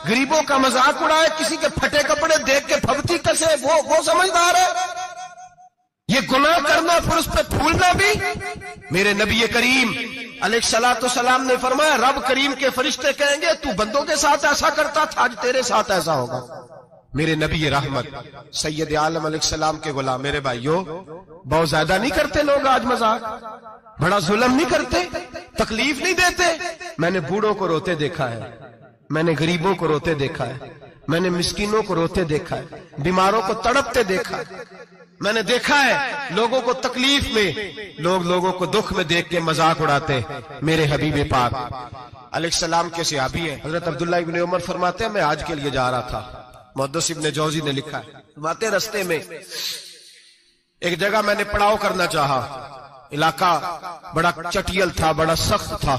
غریبوں کا مذاق اڑائے, کسی کے پھٹے کپڑے دیکھ کے پھپتی کسے, وہ سمجھدار ہے. یہ گناہ کرنا پھر اس پہ پھولنا بھی. میرے نبی کریم علیہ الصلوۃ والسلام نے فرمایا رب کریم کے فرشتے کہیں گے تو بندوں کے ساتھ ایسا کرتا تھا, آج تیرے ساتھ ایسا ہوگا. میرے نبی رحمت سید عالم علیہ السلام کے غلام, میرے بھائیوں بہت زیادہ نہیں کرتے لوگ آج مذاق, بڑا ظلم نہیں کرتے, تکلیف نہیں دیتے. میں نے بوڑھوں کو روتے دیکھا ہے, میں نے غریبوں کو روتے دیکھا ہے, میں نے مسکینوں کو روتے دیکھا ہے, بیماروں کو تڑپتے دیکھا ہے. میں نے دیکھا ہے لوگوں کو تکلیف میں, لوگوں کو دکھ میں دیکھ کے مذاق اڑاتے. میرے حبیب پاک علیہ السلام کے صحابی ہیں حضرت عبداللہ ابن عمر فرماتے ہیں میں حج کے لیے جا رہا تھا. محدث ابن جوزی نے لکھا ہے فرماتے رستے میں ایک جگہ میں نے پڑاؤ کرنا چاہا, علاقہ بڑا چٹیل تھا, بڑا سخت تھا.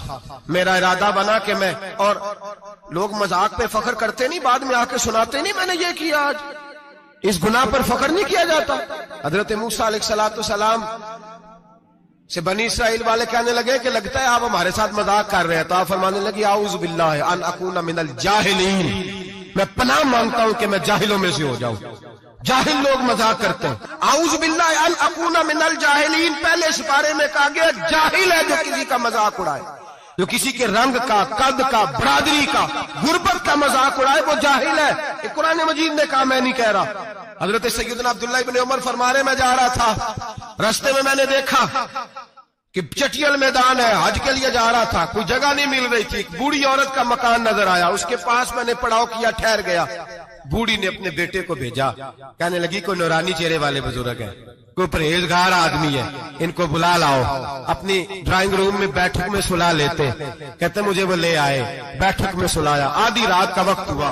میرا ارادہ بنا کہ میں, اور لوگ مذاق پہ فخر کرتے نہیں, بعد میں آ کے سناتے نہیں میں نے یہ کیا, آج اس گناہ پر فخر نہیں کیا جاتا. حضرت موسیٰ علیہ السلام سے بنی اسرائیل والے کہنے لگے کہ لگتا ہے آپ ہمارے ساتھ مذاق کر رہے ہیں، تو آپ فرمانے لگی اعوذ باللہ ان اکون من الجاہلین، میں پناہ مانگتا ہوں کہ میں جاہلوں میں سے ہو جاؤں۔ جاہل لوگ مذاق کرتے ہیں، اعوذ باللہ ان اکون من الجاہلین پہلے سپارے میں کہا گیا جاہل ہے جو کسی کا مذاق اڑائے، جو کسی کے رنگ کا، قد کا، برادری کا، غربت کا مذاق اڑائے وہ جاہل ہے۔ یہ قرآن مجید نے کہا، میں نہیں کہہ رہا۔ حضرت سیدنا عبداللہ ابن عمر فرما رہے میں جا رہا تھا، رستے میں نے دیکھا کہ چٹیل میدان ہے، حج کے لیے جا رہا تھا، کوئی جگہ نہیں مل رہی تھی، ایک بوڑھی عورت کا مکان نظر آیا، اس کے پاس میں نے پڑاؤ کیا، ٹھہر گیا۔ بوڑھی نے اپنے بیٹے کو بھیجا، کہنے لگی کوئی نورانی چہرے والے بزرگ ہے، کوئی پرہیزگار آدمی ہے، ان کو بلا لاؤ۔ اپنی ڈرائنگ روم میں بیٹھک میں سلا لیتے، کہتے مجھے وہ لے آئے، بیٹھک میں سلایا۔ آدھی رات کا وقت ہوا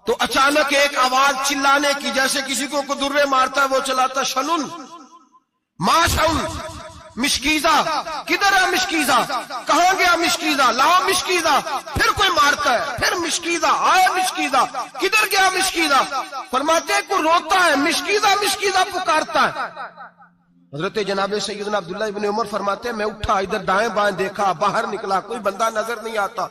تو اچانک ایک آواز چلانے کی، جیسے کسی کو درے مارتا ہے وہ چلاتا، شنن ما شن مشکیزہ، کدھر ہے مشکیزہ، کہاں گیا مشکیزہ، لاؤ مشکیزہ۔ پھر کوئی مارتا ہے، پھر مشکیزہ، آئے مشکیزہ، کدھر گیا مشکیزہ۔ فرماتے ہیں کوئی روتا ہے، مشکیزہ مشکیزہ پکارتا ہے۔ حضرت جناب سیدنا عبداللہ ابن عمر فرماتے ہیں میں اٹھا، ادھر دائیں بائیں دیکھا، باہر نکلا، کوئی بندہ نظر نہیں آتا۔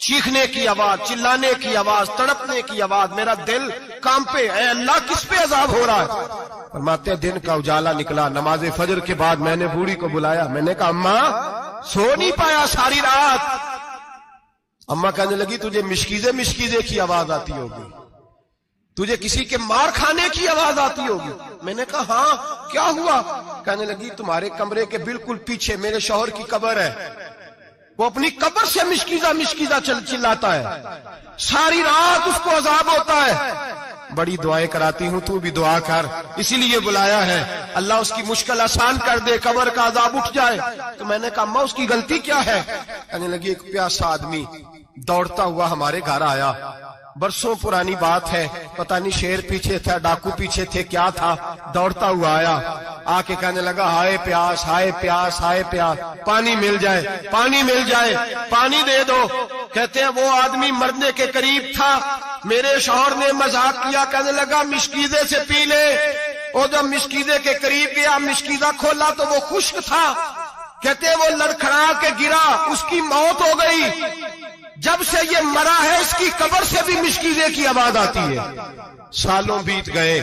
چیخنے کی آواز، چلانے کی آواز، تڑپنے کی آواز، میرا دل کانپے، اے اللہ کس پہ عذاب ہو رہا ہے۔ فرماتے ہیں دن کا اجالا نکلا، نماز فجر کے بعد میں نے بوڑھی کو بلایا، میں نے کہا اماں سو نہیں پایا ساری رات۔ اماں کہنے لگی تجھے مشکیزے مشکیزے کی آواز آتی ہوگی، تجھے کسی کے مار کھانے کی آواز آتی ہوگی۔ میں نے کہا ہاں کیا ہوا؟ کہنے لگی تمہارے کمرے کے بالکل پیچھے میرے شوہر کی قبر ہے، وہ اپنی قبر سے مشکیزہ مشکیزہ چلاتا ہے، ساری رات اس کو عذاب ہوتا ہے۔ بڑی دعائیں کراتی ہوں، تو بھی دعا کر، اسی لیے بلایا ہے، اللہ اس کی مشکل آسان کر دے، قبر کا عذاب اٹھ جائے۔ تو میں نے کہا اماں اس کی غلطی کیا ہے؟ کہنے لگی ایک پیاسا آدمی دوڑتا ہوا ہمارے گھر آیا، برسوں پرانی بات ہے، پتہ نہیں شیر پیچھے تھا، ڈاکو پیچھے تھے، کیا تھا، دوڑتا ہوا آیا، آ کے کہنے لگا ہائے پیاس ہائے پیاس ہائے پیاس، پانی مل جائے پانی مل جائے، پانی دے دو۔ کہتے ہیں وہ آدمی مرنے کے قریب تھا، میرے شوہر نے مذاق کیا، کہنے لگا مشکیزے سے پی لے۔ اور جب مشکیزے کے قریب گیا، مشکیزہ کھولا تو وہ خشک تھا۔ کہتے ہیں وہ لڑکھڑا کے گرا، اس کی موت ہو گئی۔ جب سے یہ مرا ہے اس کی قبر سے بھی مشکیزے کی آواز آتی ہے۔ سالوں بیت گئے،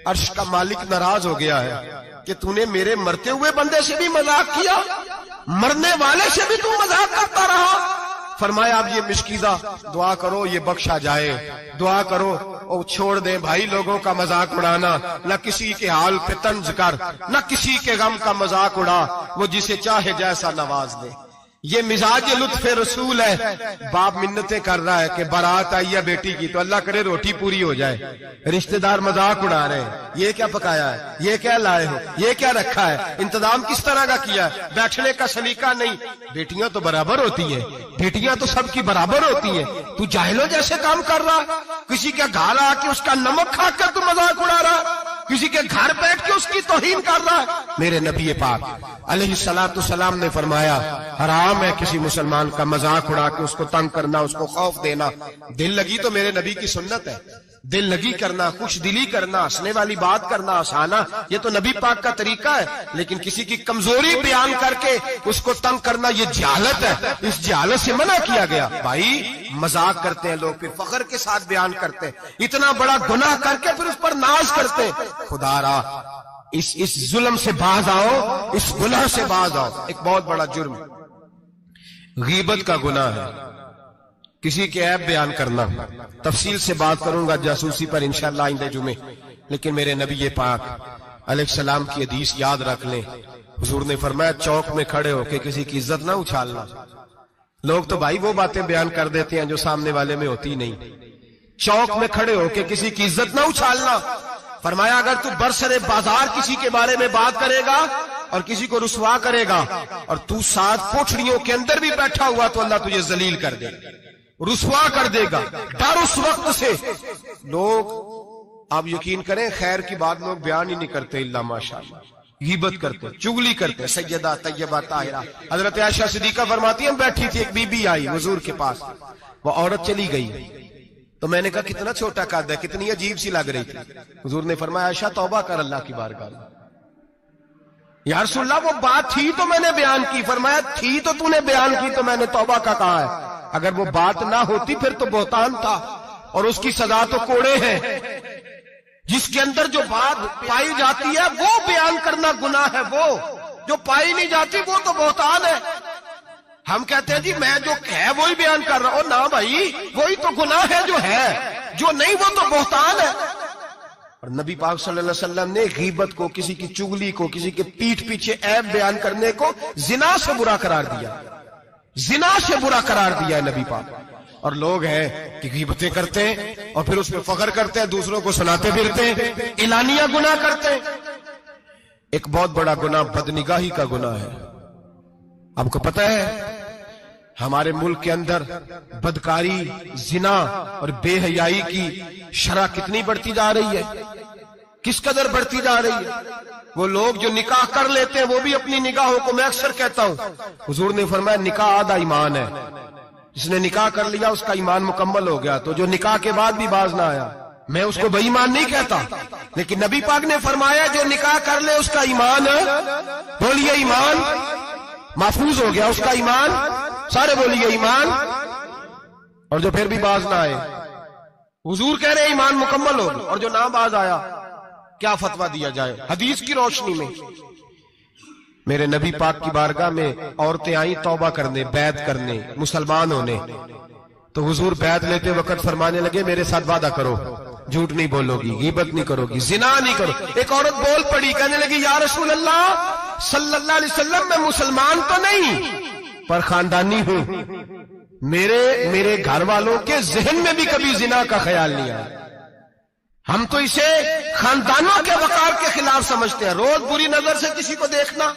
عرش کا مالک ناراض ہو گیا ہے کہ تو نے میرے مرتے ہوئے بندے سے بھی مذاق کیا، مرنے والے سے بھی تو مذاق کرتا رہا۔ فرمایا اب یہ مشکیزہ دعا کرو یہ بخشا جائے، دعا کرو اور چھوڑ دیں بھائی لوگوں کا مذاق اڑانا، نہ کسی کے حال پہ طنز کر، نہ کسی کے غم کا مذاق اڑا، وہ جسے چاہے جیسا نواز دے۔ یہ مزاج لطف رسول ہے۔ باپ منتیں کر رہا ہے کہ بارات آئی ہے بیٹی کی تو اللہ کرے روٹی پوری ہو جائے، رشتہ دار مذاق اڑا رہے ہیں، یہ کیا پکایا ہے، یہ کیا لائے ہو، یہ کیا رکھا ہے، انتظام کس طرح کا کیا ہے، بیٹھنے کا سلیقہ نہیں۔ بیٹیاں تو برابر ہوتی ہیں، بیٹیاں تو سب کی برابر ہوتی ہیں، تو جاہلوں جیسے کام کر رہا، کسی کے گھر آ کے اس کا نمک کھا کر تو مذاق اڑا رہا، کسی کے گھر بیٹھ کے اس کی توہین کر رہا ہے۔ میرے نبی پاک علیہ السلام نے فرمایا حرام ہے کسی مسلمان کا مذاق اڑا کے اس کو تنگ کرنا، اس کو خوف دینا۔ دل لگی تو میرے نبی کی سنت ہے، دل لگی کرنا، خوش دلی کرنا، ہنسنے والی بات کرنا، ہنسانا، یہ تو نبی پاک کا طریقہ ہے۔ لیکن کسی کی کمزوری بیان کر کے اس کو تنگ کرنا یہ جہالت ہے، اس جہالت سے منع کیا گیا۔ بھائی مذاق کرتے ہیں لوگ، پھر فخر کے ساتھ بیان کرتے ہیں، اتنا بڑا گناہ کر کے پھر اس پر ناز کرتے ہیں۔ خدا را اس ظلم سے باز آؤ، اس گناہ سے باز آؤ۔ ایک بہت بڑا جرم غیبت کا گناہ ہے، کسی کے عیب بیان کرنا۔ تفصیل سے بات کروں گا جاسوسی پر انشاءاللہ آئندہ جمعے، لیکن میرے نبی پاک علیہ السلام کی حدیث یاد رکھ لیں۔ حضور نے فرمایا چوک میں کھڑے ہو کے کسی کی عزت نہ اچھالنا۔ لوگ تو بھائی وہ باتیں بیان کر دیتے ہیں جو سامنے والے میں ہوتی نہیں۔ چوک میں کھڑے ہو کے کسی کی عزت نہ اچھالنا۔ فرمایا اگر تو برسر بازار کسی کے بارے میں بات کرے گا اور کسی کو رسوا کرے گا اور تو ساتھ کوٹھڑیوں کے اندر بھی بیٹھا ہوا تو اللہ تجھے ذلیل کر دے گا، رسوا کر دے گا۔ ڈر اس وقت سے۔ لوگ آپ یقین کریں خیر کی بات لوگ بیان ہی نہیں کرتے الا ماشاءاللہ، غیبت کرتے، چغلی کرتے۔ سیدہ طیبہ طاہرہ حضرت عائشہ صدیقہ فرماتی ہیں بیٹھی تھی، ایک بی بی آئی حضور کے پاس، وہ عورت چلی گئی تو میں نے کہا کتنا چھوٹا قد ہے، کتنی عجیب سی لگ رہی تھی۔ حضور نے فرمایا عائشہ توبہ کر اللہ کی بارگاہ میں، یا رسول اللہ وہ بات تھی تو میں نے بیان کی. فرمایا تھی تو تو نے بیان کی تو میں نے توبہ کا کہا ہے. اگر وہ بات نہ ہوتی پھر تو بہتان تھا اور اس کی سزا تو کوڑے ہیں. جس کے اندر جو بات پائی جاتی ہے وہ بیان کرنا گناہ ہے, وہ جو پائی نہیں جاتی وہ تو بہتان ہے. ہم کہتے ہیں جی میں جو ہے وہی بیان کر رہا ہوں. نہ بھائی, وہی تو گناہ ہے جو ہے, جو نہیں وہ تو بہتان ہے. اور نبی پاک صلی اللہ علیہ وسلم نے غیبت کو, کسی کی چگلی کو, کسی کے پیٹھ پیچھے عیب بیان کرنے کو زنا سے برا قرار دیا. زنا سے برا قرار دیا ہے نبی پاک. اور لوگ ہیں کہ غیبتیں کرتے ہیں اور پھر اس پہ فخر کرتے ہیں, دوسروں کو سناتے پھرتے ہیں, اعلانیہ گناہ کرتے ہیں. ایک بہت بڑا گناہ بدنگاہی کا گناہ ہے. آپ کو پتہ ہے ہمارے ملک کے اندر بدکاری, زنا اور بے حیائی کی شرح کتنی بڑھتی جا رہی ہے, کس قدر بڑھتی جا رہی ہے. وہ لوگ جو نکاح کر لیتے ہیں وہ بھی اپنی نگاہوں کو, میں اکثر کہتا ہوں, حضور نے فرمایا نکاح آدھا ایمان ہے. جس نے نکاح کر لیا اس کا ایمان مکمل ہو گیا. تو جو نکاح کے بعد بھی باز نہ آیا, میں اس کو بے ایمان نہیں کہتا, لیکن نبی پاک نے فرمایا جو نکاح کر لے اس کا ایمان, بولیے ایمان, محفوظ ہو گیا اس کا ایمان. سارے بولیے ایمان. اور جو پھر بھی باز نہ آئے, حضور کہہ رہے ایمان مکمل ہو گیا. اور جو نہ باز آیا کیا فتویٰ دیا جائے حدیث کی روشنی میں؟ میرے نبی پاک کی بارگاہ میں عورتیں آئیں توبہ کرنے, بیعت کرنے, مسلمان ہونے. تو حضور بیعت لیتے وقت فرمانے لگے میرے ساتھ وعدہ کرو, جھوٹ نہیں بولو گی, غیبت نہیں کرو گی, زنا نہیں کرو. ایک عورت بول پڑی, کہنے لگی یا رسول اللہ صلی اللہ علیہ وسلم میں مسلمان تو نہیں پر خاندانی ہوں, میرے گھر والوں کے ذہن میں بھی کبھی زنا کا خیال نہیں آیا. ہم تو اسے خاندانوں کے وقار کے خلاف سمجھتے ہیں. روز بری نظر سے کسی کو دیکھنا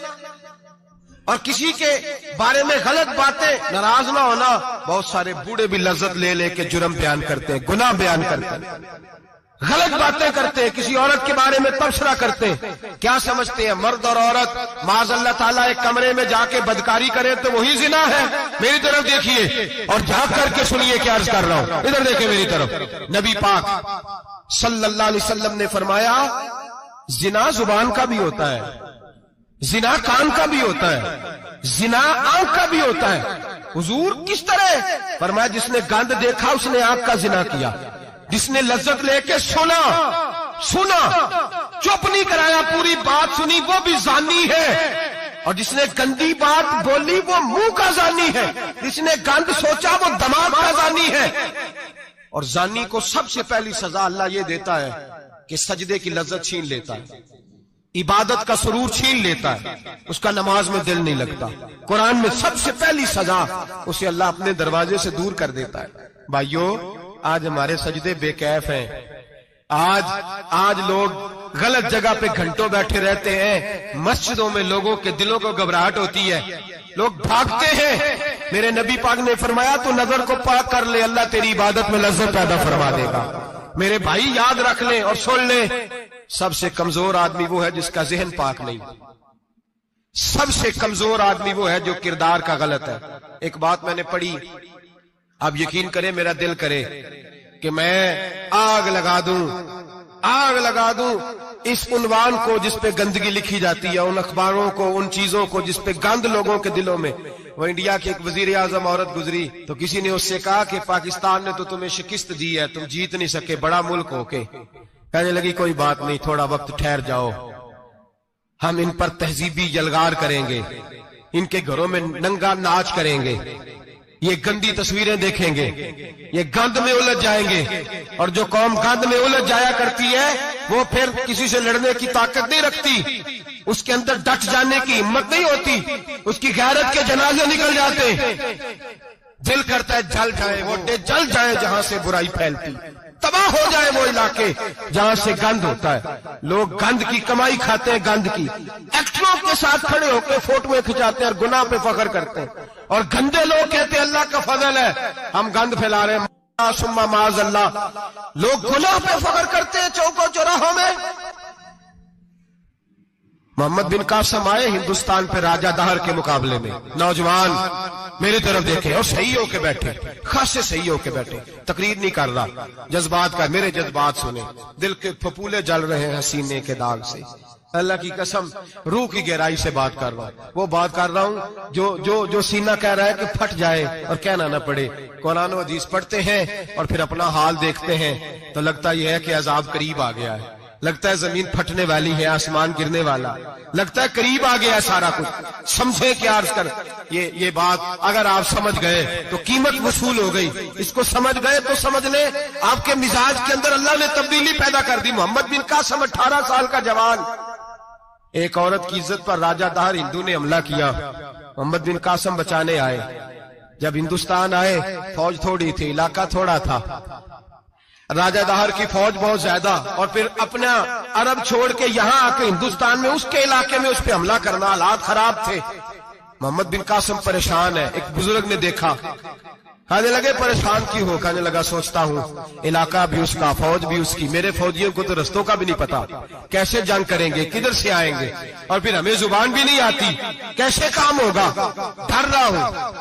اور کسی کے بارے میں غلط باتیں, ناراض نہ ہونا. بہت سارے بوڑھے بھی لذت لے لے کے جرم بیان کرتے ہیں, گناہ بیان کرتے ہیں, غلط باتیں کرتے ہیں, کسی عورت کے بارے میں تبصرہ کرتے ہیں. کیا سمجھتے ہیں مرد اور عورت معاذ اللہ تعالیٰ ایک کمرے میں جا کے بدکاری کرے تو وہی زنا ہے؟ میری طرف دیکھیے اور جھانک کر کے سنیے کیا عرض کر رہا ہوں, ادھر دیکھیں میری طرف. نبی پاک صلی اللہ علیہ وسلم نے فرمایا زنا زبان کا بھی ہوتا ہے, زنا کان کا بھی ہوتا ہے, زنا آنکھ کا بھی ہوتا ہے. حضور کس طرح؟ فرمایا جس نے گند دیکھا اس نے آنکھ کا زنا کیا, جس نے لذت لے کے سنا, چپ نہیں کرایا, پوری بات سنی, وہ بھی زانی ہے. اور جس نے گندی بات بولی وہ منہ کا زانی ہے, جس نے گند سوچا وہ دماغ کا زانی ہے. اور زانی کو سب سے پہلی سزا اللہ یہ دیتا ہے کہ سجدے کی لذت چھین لیتا ہے, عبادت کا سرور چھین لیتا ہے, اس کا نماز میں دل نہیں لگتا. قرآن میں سب سے پہلی سزا اسے اللہ اپنے دروازے سے دور کر دیتا ہے. بھائیو آج ہمارے سجدے بے کیف ہیں, آج لوگ غلط جگہ پہ گھنٹوں بیٹھے رہتے ہیں. مسجدوں میں لوگوں کے دلوں کو گھبراہٹ ہوتی ہے, لوگ بھاگتے ہیں. میرے نبی پاک نے فرمایا تو نظر کو پاک کر لے, اللہ تیری عبادت میں لذت پیدا فرما دے گا. میرے بھائی یاد رکھ لیں اور سن لیں, سب سے کمزور آدمی وہ ہے جس کا ذہن پاک نہیں. سب سے کمزور آدمی وہ ہے جو کردار کا غلط ہے. ایک بات میں نے پڑھی, آپ یقین کریں میرا دل کرے کہ میں آگ لگا دوں اس عنوان کو جس پہ گندگی لکھی جاتی ہے, ان اخباروں کو, ان چیزوں کو جس پہ گند لوگوں کے دلوں میں. وہ انڈیا کی ایک وزیر اعظم عورت گزری تو کسی نے اس سے کہا کہ پاکستان نے تو تمہیں شکست دی ہے, تم جیت نہیں سکے بڑا ملک ہو کے. کہنے لگی کوئی بات نہیں, تھوڑا وقت ٹھہر جاؤ, ہم ان پر تہذیبی یلغار کریں گے, ان کے گھروں میں ننگا ناچ کریں گے, یہ گندی تصویریں دیکھیں گے, یہ گند میں الجھ جائیں گے. اور جو قوم گند میں الجھ جایا کرتی ہے وہ پھر کسی سے لڑنے کی طاقت نہیں رکھتی, اس کے اندر ڈٹ جانے کی ہمت نہیں ہوتی, اس کی غیرت کے جنازے نکل جاتے. دل کرتا ہے جل جائے وہ جل جائے جہاں سے برائی پھیلتی, تباہ ہو جائے وہ علاقے جہاں سے گند ہوتا ہے. لوگ گند کی کمائی کھاتے ہیں, گند کی. ایکٹروں کے ساتھ کھڑے ہو کے فوٹویں کھچاتے ہیں اور گناہ پہ فخر کرتے ہیں, اور گندے لوگ کہتے ہیں اللہ کا فضل ہے ہم گند پھیلا رہے ہیں. ثم معاذ اللہ, لوگ گناہ پہ فخر کرتے ہیں چوکوں چوراہوں میں. محمد بن قاسم آئے ہندوستان پہ راجہ دہر کے مقابلے میں, نوجوان میری طرف دیکھیں اور صحیح ہو کے بیٹھے, خاصے صحیح ہو کے بیٹھے, تقریر نہیں کر رہا, جذبات کا. میرے جذبات سنیں, دل کے پھپولے جل رہے ہیں حسینے کے داغ سے. اللہ کی قسم روح کی گہرائی سے بات کر رہا ہوں، وہ بات کر رہا ہوں جو سینہ کہہ رہا ہے کہ پھٹ جائے اور کہنا نہ پڑے۔ قرآن و حدیث پڑھتے ہیں اور پھر اپنا حال دیکھتے ہیں تو لگتا یہ ہے کہ عذاب قریب آ گیا ہے، لگتا ہے زمین پھٹنے والی ہے، آسمان گرنے والا، لگتا ہے قریب آ گیا ہے سارا کچھ۔ سمجھے کیا عرض کر یہ بات اگر آپ سمجھ گئے تو قیمت وصول ہو گئی، اس کو سمجھ گئے تو سمجھ لیں آپ کے مزاج کے اندر اللہ نے تبدیلی پیدا کر دی۔ محمد بن قاسم 18 سال کا جوان، ایک عورت کی عزت پر راجہ دہر ہندو نے حملہ کیا، محمد بن قاسم بچانے آئے۔ جب ہندوستان آئے فوج تھوڑی تھی، علاقہ تھوڑا تھا، راجہ دہر کی فوج بہت زیادہ، اور پھر اپنا عرب چھوڑ کے یہاں آ کے ہندوستان میں اس کے علاقے میں اس پہ حملہ کرنا، حالات خراب تھے۔ محمد بن قاسم پریشان ہے، ایک بزرگ نے دیکھا، کہنے لگے پریشان کیوں ہو؟ کہنے لگا سوچتا ہوں علاقہ بھی اس کا، فوج بھی اس کی، میرے فوجیوں کو تو رستوں کا بھی نہیں پتا، کیسے جنگ کریں گے، کدھر سے آئیں گے، اور پھر ہمیں زبان بھی نہیں آتی، کیسے کام ہوگا، ڈر رہا ہوں۔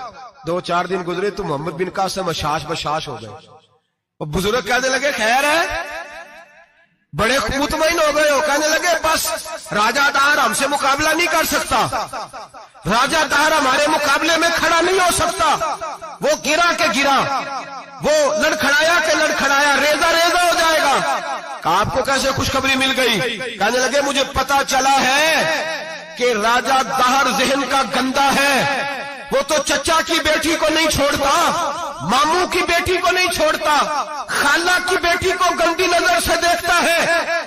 2-4 دن گزرے تو محمد بن قاسم اشاش بشاش ہو گئے۔ اور بزرگ کہنے لگے خیر ہے، بڑے مطمئن ہو گئے ہو؟ کہنے لگے بس راجہ دہر ہم سے مقابلہ نہیں کر سکتا، راجہ دہر ہمارے مقابلے میں کھڑا نہیں ہو سکتا، وہ گرا کے گرا، وہ لڑکھڑایا کے لڑکھڑایا، ریزہ ریزہ ہو جائے گا۔ کہا آپ کو کیسے خوشخبری مل گئی؟ کہنے لگے مجھے پتا چلا ہے کہ راجہ دہر ذہن کا گندا ہے، وہ تو چچا کی بیٹی کو نہیں چھوڑتا، ماموں کی بیٹی کو نہیں چھوڑتا، خالہ کی بیٹی کو گندی نظر سے دیکھتا ہے۔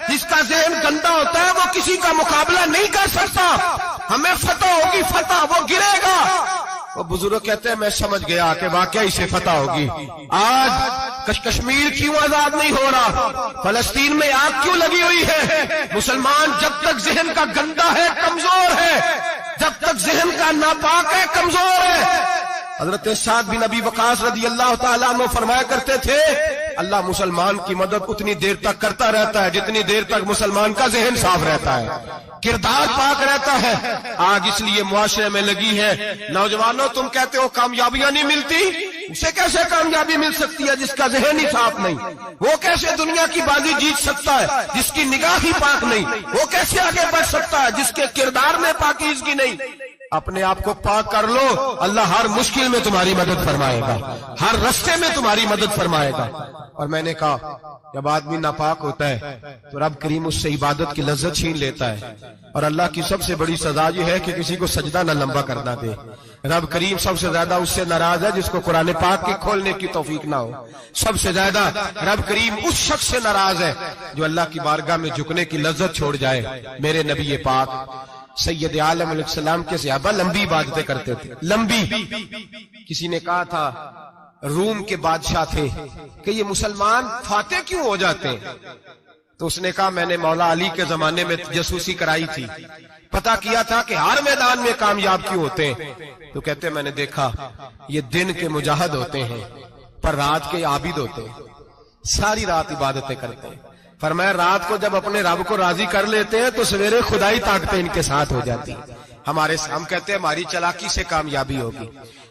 جس کا ذہن گندا ہوتا ہے وہ کسی کا مقابلہ نہیں کر سکتا، ہمیں فتح ہوگی، فتح، وہ گرے گا۔ وہ بزرگ کہتے ہیں میں سمجھ گیا کہ واقعی سے فتح ہوگی۔ آج کشمیر کیوں آزاد نہیں ہو رہا، فلسطین میں آگ کیوں لگی ہوئی ہے؟ مسلمان جب تک ذہن کا گندا ہے کمزور ہے، جب تک ذہن کا ناپاک ہے کمزور ہے۔ حضرت سعد بن ابی وقاص رضی اللہ تعالیٰ عنہ فرمایا کرتے تھے اللہ مسلمان کی مدد اتنی دیر تک کرتا رہتا ہے جتنی دیر تک مسلمان کا ذہن صاف رہتا ہے، کردار پاک رہتا ہے۔ آگ اس لیے معاشرے میں لگی ہے، نوجوانوں تم کہتے ہو کامیابیاں نہیں ملتی، اسے کیسے کامیابی مل سکتی ہے جس کا ذہن ہی صاف نہیں؟ وہ کیسے دنیا کی بازی جیت سکتا ہے جس کی نگاہ ہی پاک نہیں؟ وہ کیسے آگے بڑھ سکتا ہے جس کے کردار میں پاکیزگی نہیں؟ اپنے آپ کو پاک کر لو، اللہ ہر مشکل میں تمہاری مدد فرمائے گا، ہر رستے میں تمہاری مدد فرمائے گا۔ اور میں نے کہا جب آدمی ناپاک ہوتا ہے تو رب کریم اس سے عبادت کی لذت چھین لیتا ہے، اور اللہ کی سب سے بڑی سزا یہ ہے کہ کسی کو سجدہ نہ لمبا کرنا دے۔ رب کریم سب سے زیادہ اس سے ناراض ہے جس کو قرآن پاک کے کھولنے کی توفیق نہ ہو۔ سب سے زیادہ رب کریم اس شخص سے ناراض ہے جو اللہ کی بارگاہ میں جھکنے کی لذت چھوڑ جائے۔ میرے نبی پاک سید عالم علیہ السلام کے صحابہ لمبی عبادتیں کرتے تھے، لمبی۔ کسی نے کہا تھا روم کے بادشاہ تھے کہ یہ مسلمان فاتح کیوں ہو جاتے ہیں؟ تو اس نے کہا میں نے مولا علی کے زمانے میں جاسوسی کرائی تھی، پتا کیا تھا کہ ہر میدان میں کامیاب کیوں ہوتے ہیں۔ تو کہتے میں نے دیکھا یہ دن کے مجاہد ہوتے ہیں پر رات کے عابد ہوتے ہیں، ساری رات عبادتیں کرتے ہیں۔ فرمایا رات کو جب اپنے رب کو راضی کر لیتے ہیں تو سویرے خدائی طاقتیں ان کے ساتھ ہو جاتی ہیں۔ ہم کہتے ہیں ہماری چلاکی سے کامیابی ہوگی،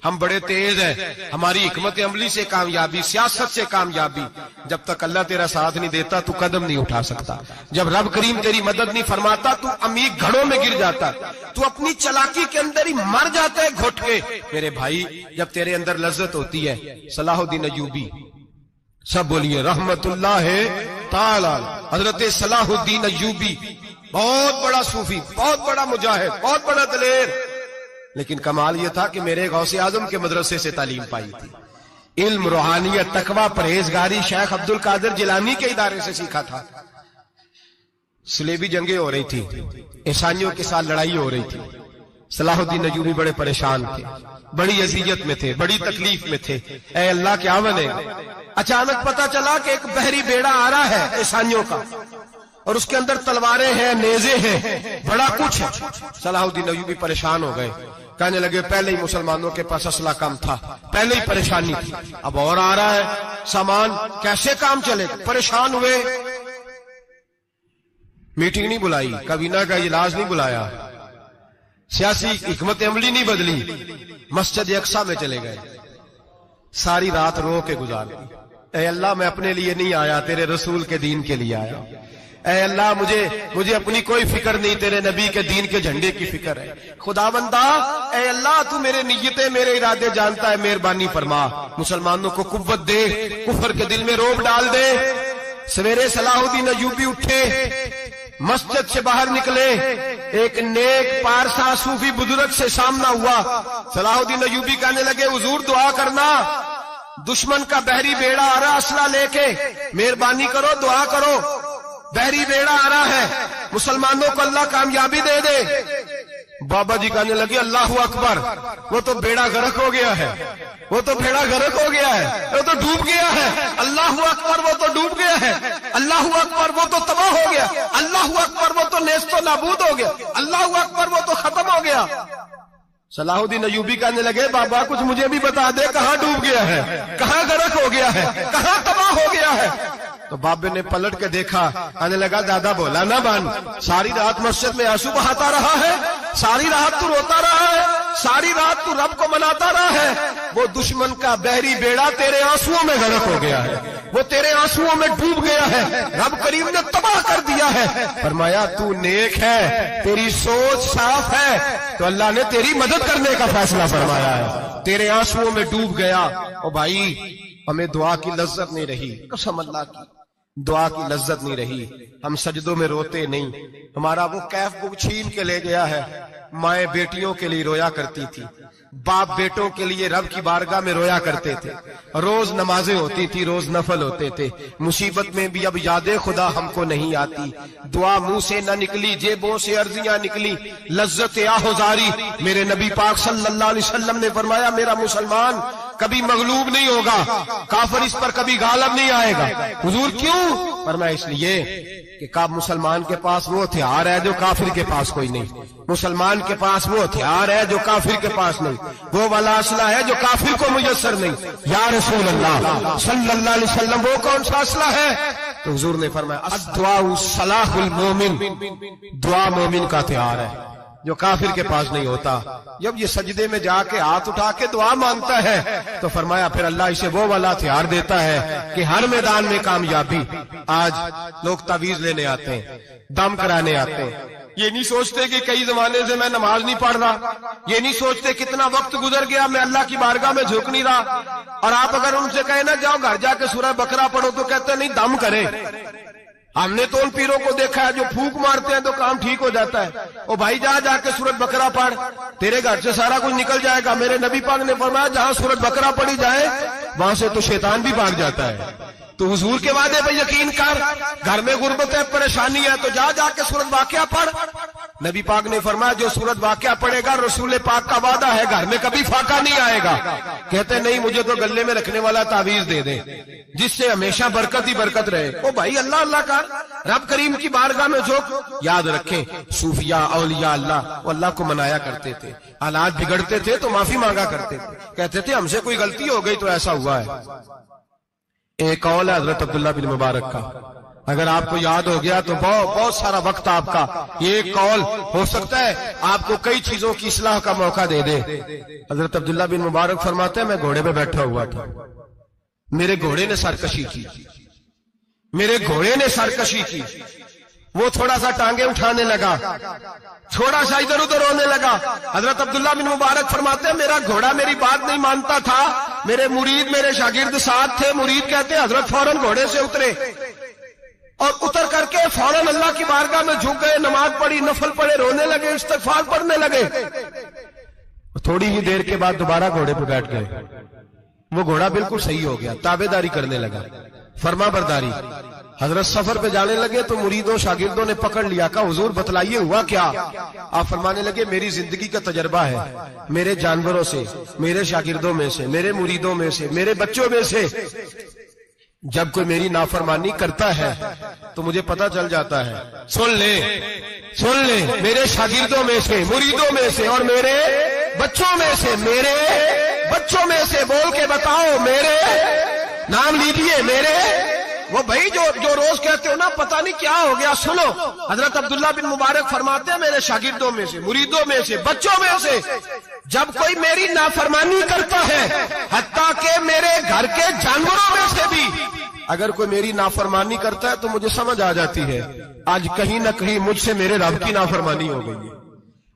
ہم بڑے تیز ہیں، ہماری حکمت عملی سے کامیابی، سیاست سے کامیابی۔ جب تک اللہ تیرا ساتھ نہیں دیتا تو قدم نہیں اٹھا سکتا، جب رب کریم تیری مدد نہیں فرماتا تو عمیق گھڑوں میں گر جاتا، تو اپنی چلاکی کے اندر ہی مر جاتا ہے گھٹ کے۔ میرے بھائی جب تیرے اندر لذت ہوتی ہے، صلاح الدین ایوبی، سب بولیے رحمت اللہ تعالی، حضرت صلاح الدین ایوبی بہت بڑا صوفی، بہت بڑا مجاہد، بہت بڑا دلیر، لیکن کمال یہ تھا کہ میرے غوث اعظم کے مدرسے سے تعلیم پائی تھی، علم، روحانیت، تقوی، پرہیزگاری شیخ عبد القادر جیلانی کے ادارے سے سیکھا تھا۔ صلیبی جنگیں ہو رہی تھی، عیسائیوں کے ساتھ لڑائی ہو رہی تھی، صلاح الدین ایوبی بڑے پریشان تھے، بڑی اذیت میں تھے، بڑی تکلیف میں تھے، اے اللہ کیا بنے گا؟ اچانک پتا چلا کہ ایک بحری بیڑا آ رہا ہے عیسائیوں کا، اور اس کے اندر تلواریں ہیں، نیزے ہیں، بڑا کچھ ہے۔ صلاح الدین ایوبی پریشان ہو گئے، کہنے لگے پہلے ہی مسلمانوں کے پاس اسلحہ کم تھا، پہلے ہی پریشانی تھی، اب اور آ رہا ہے سامان، کیسے کام چلے گا؟ پریشان ہوئے، میٹنگ نہیں بلائی، کابینہ کا اجلاس نہیں بلایا، سیاسی حکمت عملی نہیں بدلی، مسجد اقصی میں چلے گئے، ساری رات رو کے گزار دی، اے اللہ میں اپنے لیے نہیں آیا، تیرے رسول کے دین کے لیے آیا، اے اللہ مجھے اپنی کوئی فکر نہیں، تیرے نبی کے دین کے جھنڈے کی فکر ہے۔ خداوندا اے اللہ تو میرے نیتیں میرے ارادے جانتا ہے، مہربانی فرما، مسلمانوں کو قوت دے، کفر کے دل میں روب ڈال دے۔ سویرے صلاح الدین ایوبی اٹھے، مسجد سے باہر نکلے، ایک نیک پارسا صوفی بزرگ سے سامنا ہوا۔ صلاح الدین ایوبی کہنے لگے حضور دعا کرنا، دشمن کا بحری بیڑا آ رہا اسلحہ لے کے، مہربانی کرو دعا کرو، بحری بیڑا آ رہا ہے، مسلمانوں کو اللہ کامیابی دے دے۔ بابا جی کہنے لگے اللہ اکبر، وہ تو بیڑا غرق ہو گیا ہے، وہ تو بیڑا غرق ہو گیا ہے، وہ تو ڈوب گیا ہے۔ اللہ اکبر، وہ تو ڈوب گیا ہے۔ اللہ اکبر، وہ تو تباہ ہو گیا۔ اللہ اکبر، وہ تو نیست و نابود ہو گیا۔ اللہ اکبر، وہ تو ختم ہو گیا۔ صلاح الدین ایوبی کہنے لگے بابا کچھ مجھے بھی بتا دے، کہاں ڈوب گیا ہے، کہاں غرق ہو گیا ہے، کہاں تباہ ہو گیا ہے؟ تو بابے نے پلٹ کے دیکھا، کہنے لگا دادا بولا نہ بان، ساری رات مسجد میں آنسو بہاتا رہا ہے، ساری رات تو روتا رہا ہے، ساری رات تو رب کو مناتا رہا ہے، وہ دشمن کا بحری بیڑا تیرے آنسوؤں میں غرق ہو گیا ہے، وہ تیرے آنسوؤں میں ڈوب گیا ہے، رب کریم نے تباہ کر دیا ہے۔ فرمایا تو نیک ہے، تیری سوچ صاف ہے، تو اللہ نے تیری مدد کرنے کا فیصلہ فرمایا ہے، تیرے آنسوؤں میں ڈوب گیا۔ او بھائی ہمیں دعا کی لذت نہیں رہی، قسم اللہ کی دعا کی لذت نہیں رہی، ہم سجدوں میں روتے نہیں، ہمارا وہ کیف بک چھین کے لے گیا ہے۔ مائیں بیٹیوں کے لیے رویا کرتی تھی، باپ بیٹوں کے لیے رب کی بارگاہ میں رویا کرتے تھے، روز نمازیں ہوتی تھی، روز نفل ہوتے تھے۔ مصیبت میں بھی اب یاد خدا ہم کو نہیں آتی، دعا منہ سے نہ نکلی، جیبوں سے عرضیاں نکلی، لذت آہوزاری۔ میرے نبی پاک صلی اللہ علیہ وسلم نے فرمایا میرا مسلمان کبھی مغلوب نہیں ہوگا، کافر اس پر کبھی غالب نہیں آئے گا۔ حضور کیوں؟ فرمایا اس لیے کہ مسلمان کے پاس وہ ہتھیار ہے جو کافر کے پاس کوئی نہیں، مسلمان کے پاس وہ ہتھیار ہے جو کافر کے پاس نہیں، وہ والا اسلحہ ہے جو کافر کو میسر نہیں۔ یا رسول اللہ صلی اللہ علیہ وسلم وہ کون سا اسلحہ ہے؟ تو حضور نے فرمایا الدعاء سلاح المومن، دعا مومن کا ہتھیار ہے جو کافر کے پاس نہیں ہوتا۔ جب یہ سجدے میں جا کے ہاتھ اٹھا کے دعا مانگتا ہے تو فرمایا پھر اللہ اسے وہ والا ہتھیار دیتا ہے کہ ہر میدان میں کامیابی۔ آج لوگ تعویذ لینے آتے ہیں، دم کرانے آتے ہیں، یہ نہیں سوچتے کہ کئی زمانے سے میں نماز نہیں پڑھ رہا، یہ نہیں سوچتے کتنا وقت گزر گیا میں اللہ کی بارگاہ میں جھک نہیں رہا۔ اور آپ اگر ان سے کہیں نا جاؤ گھر جا کے سورہ بقرہ پڑھو تو کہتے ہیں نہیں دم کرے۔ ہم نے تو ان پیروں کو دیکھا ہے جو پھونک مارتے ہیں تو کام ٹھیک ہو جاتا ہے۔ او بھائی جا کے سورۃ بقرہ پڑھ، تیرے گھر سے سارا کچھ نکل جائے گا۔ میرے نبی پاک نے فرمایا جہاں سورۃ بقرہ پڑھی جائے وہاں سے تو شیطان بھی بھاگ جاتا ہے۔ تو حضور کے وعدے پہ یقین کر، گھر میں غربت ہے، پریشانی ہے تو جا کے سورۃ واقعہ پڑھ۔ نبی پاک نے فرمایا جو سورۃ واقعہ پڑھے گا رسول پاک کا وعدہ ہے گھر میں کبھی فاقہ نہیں آئے گا۔ کہتے نہیں مجھے تو گلے میں رکھنے والا تعویذ دے دیں جس سے ہمیشہ برکت ہی برکت رہے۔ او بھائی اللہ اللہ کر، رب کریم کی بارگاہ میں جھک۔ یاد رکھیں صوفیاء اولیاء اللہ وہ اللہ کو منایا کرتے تھے، حالات بگڑتے تھے تو معافی مانگا کرتے تھے، کہتے تھے ہم سے کوئی غلطی ہو گئی تو ایسا ہوا ہے۔ ایک قول ہے حضرت عبداللہ بن مبارک کا، اگر آپ کو یاد ہو گیا تو بہت سارا وقت آپ کا یہ ایک قول ہو سکتا ہے آپ کو کئی چیزوں کی اصلاح کا موقع دے دے۔ حضرت عبداللہ بن مبارک فرماتے ہیں میں گھوڑے پہ بیٹھا ہوا تھا، میرے گھوڑے نے سرکشی کی، میرے گھوڑے نے سرکشی کی، وہ تھوڑا سا ٹانگیں اٹھانے لگا، تھوڑا سا ادھر ادھر ہونے لگا۔ حضرت عبداللہ بن مبارک فرماتے ہیں میرا گھوڑا میری بات نہیں مانتا تھا، میرے مرید میرے شاگرد ساتھ تھے، مرید کہتے ہیں حضرت فوراً گھوڑے سے اترے اور اتر کر کے فوراً اللہ کی بارگاہ میں جھک گئے، نماز پڑھی، نفل پڑھے، رونے لگے، استغفار پڑھنے لگے۔ تھوڑی ہی دیر کے بعد دوبارہ گھوڑے پہ بیٹھ گئے، وہ گھوڑا بالکل صحیح ہو گیا، تابع داری کرنے لگا، فرما برداری۔ حضرت سفر پہ جانے لگے تو مریدوں شاگردوں نے پکڑ لیا، کہا حضور بتلائیے ہوا کیا؟ آپ فرمانے لگے میری زندگی کا تجربہ ہے، میرے جانوروں سے، میرے شاگردوں میں سے، میرے مریدوں میں سے، میرے بچوں میں سے جب کوئی میری نافرمانی کرتا ہے تو مجھے پتا چل جاتا ہے۔ سن لے میرے شاگردوں میں سے، مریدوں میں سے اور میرے بچوں میں سے، میرے بچوں میں سے بول کے بتاؤ، میرے نام لیجیے، میرے وہ بھائی جو روز کہتے ہو نا پتہ نہیں کیا ہو گیا۔ سنو حضرت عبداللہ بن مبارک فرماتے ہیں میرے شاگردوں میں سے، مریدوں میں سے، بچوں میں سے جب کوئی میری نافرمانی کرتا ہے حتیٰ کہ میرے گھر کے جانوروں میں سے بھی اگر کوئی میری نافرمانی کرتا ہے تو مجھے سمجھ آ جاتی ہے آج کہیں نہ کہیں مجھ سے میرے رب کی نافرمانی ہو گئی ہے،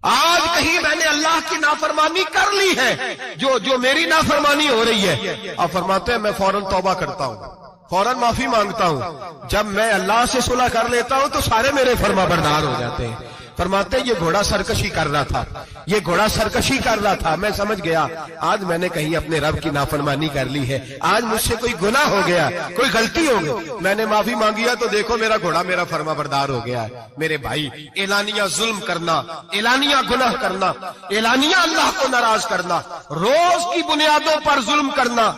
آج کہیں میں نے اللہ کی نافرمانی کر لی ہے جو میری نافرمانی ہو رہی ہے۔ آپ فرماتے ہیں میں فوراً توبہ کرتا ہوں، فوراً معافی مانگتا ہوں۔ جب میں اللہ سے صلح کر لیتا ہوں تو سارے میرے فرما بردار ہو جاتے ہیں۔ فرماتے ہیں یہ گھوڑا سرکشی کر رہا تھا، یہ گھوڑا سرکشی کر رہا تھا، میں سمجھ گیا آج میں نے کہیں اپنے رب کی نافرمانی کر لی ہے، آج مجھ سے کوئی گناہ ہو گیا، کوئی غلطی ہو گئی، میں نے معافی مانگیا تو دیکھو میرا گھوڑا میرا فرما بردار ہو گیا ہے۔ میرے بھائی اعلانیہ ظلم کرنا، اعلانیہ گناہ کرنا، اعلانیہ اللہ کو ناراض کرنا، روز کی بنیادوں پر ظلم کرنا،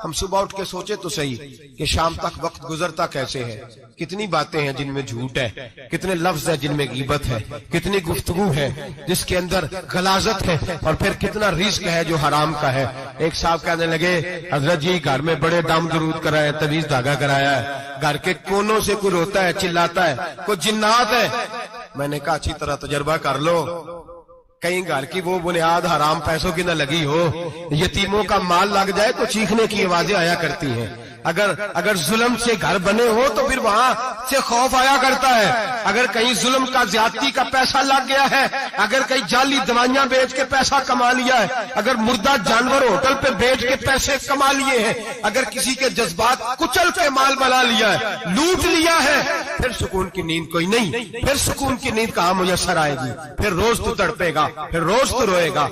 ہم صبح اٹھ کے سوچے تو صحیح کہ شام تک وقت گزرتا کیسے ہے، کتنی باتیں ہیں جن میں جھوٹ ہے، کتنے لفظ ہیں جن میں غیبت ہے، کتنی گفتگو ہے جس کے اندر غلاظت ہے، اور پھر کتنا رزق ہے جو حرام کا ہے۔ ایک صاحب کہنے لگے حضرت جی گھر میں بڑے دم درود کرایا، تویز دھاگا کرایا ہے، گھر کے کونوں سے کوئی روتا ہے، چلاتا ہے، کوئی جنات ہے۔ میں نے کہا اچھی طرح تجربہ کر لو، کہیں گھر کی وہ بنیاد حرام پیسوں کی نہ لگی ہو، یتیموں کا مال لگ جائے تو چیخنے کی آوازیں آیا کرتی ہیں۔ اگر ظلم سے گھر بنے ہو تو پھر وہاں سے خوف آیا کرتا ہے۔ اگر کہیں ظلم کا زیادتی کا پیسہ لگ گیا ہے، اگر کہیں جعلی دوائیاں بیچ کے پیسہ کما لیا ہے، اگر مردہ جانور ہوٹل پہ بیچ کے پیسے کما لیے ہیں، اگر کسی کے جذبات کچل کے مال بنا لیا ہے، لوٹ لیا ہے، پھر سکون کی نیند کوئی نہیں، پھر سکون کی نیند کہاں میسر آئے گی؟ پھر روز تو تڑپے گا، پھر روز تو روئے گا۔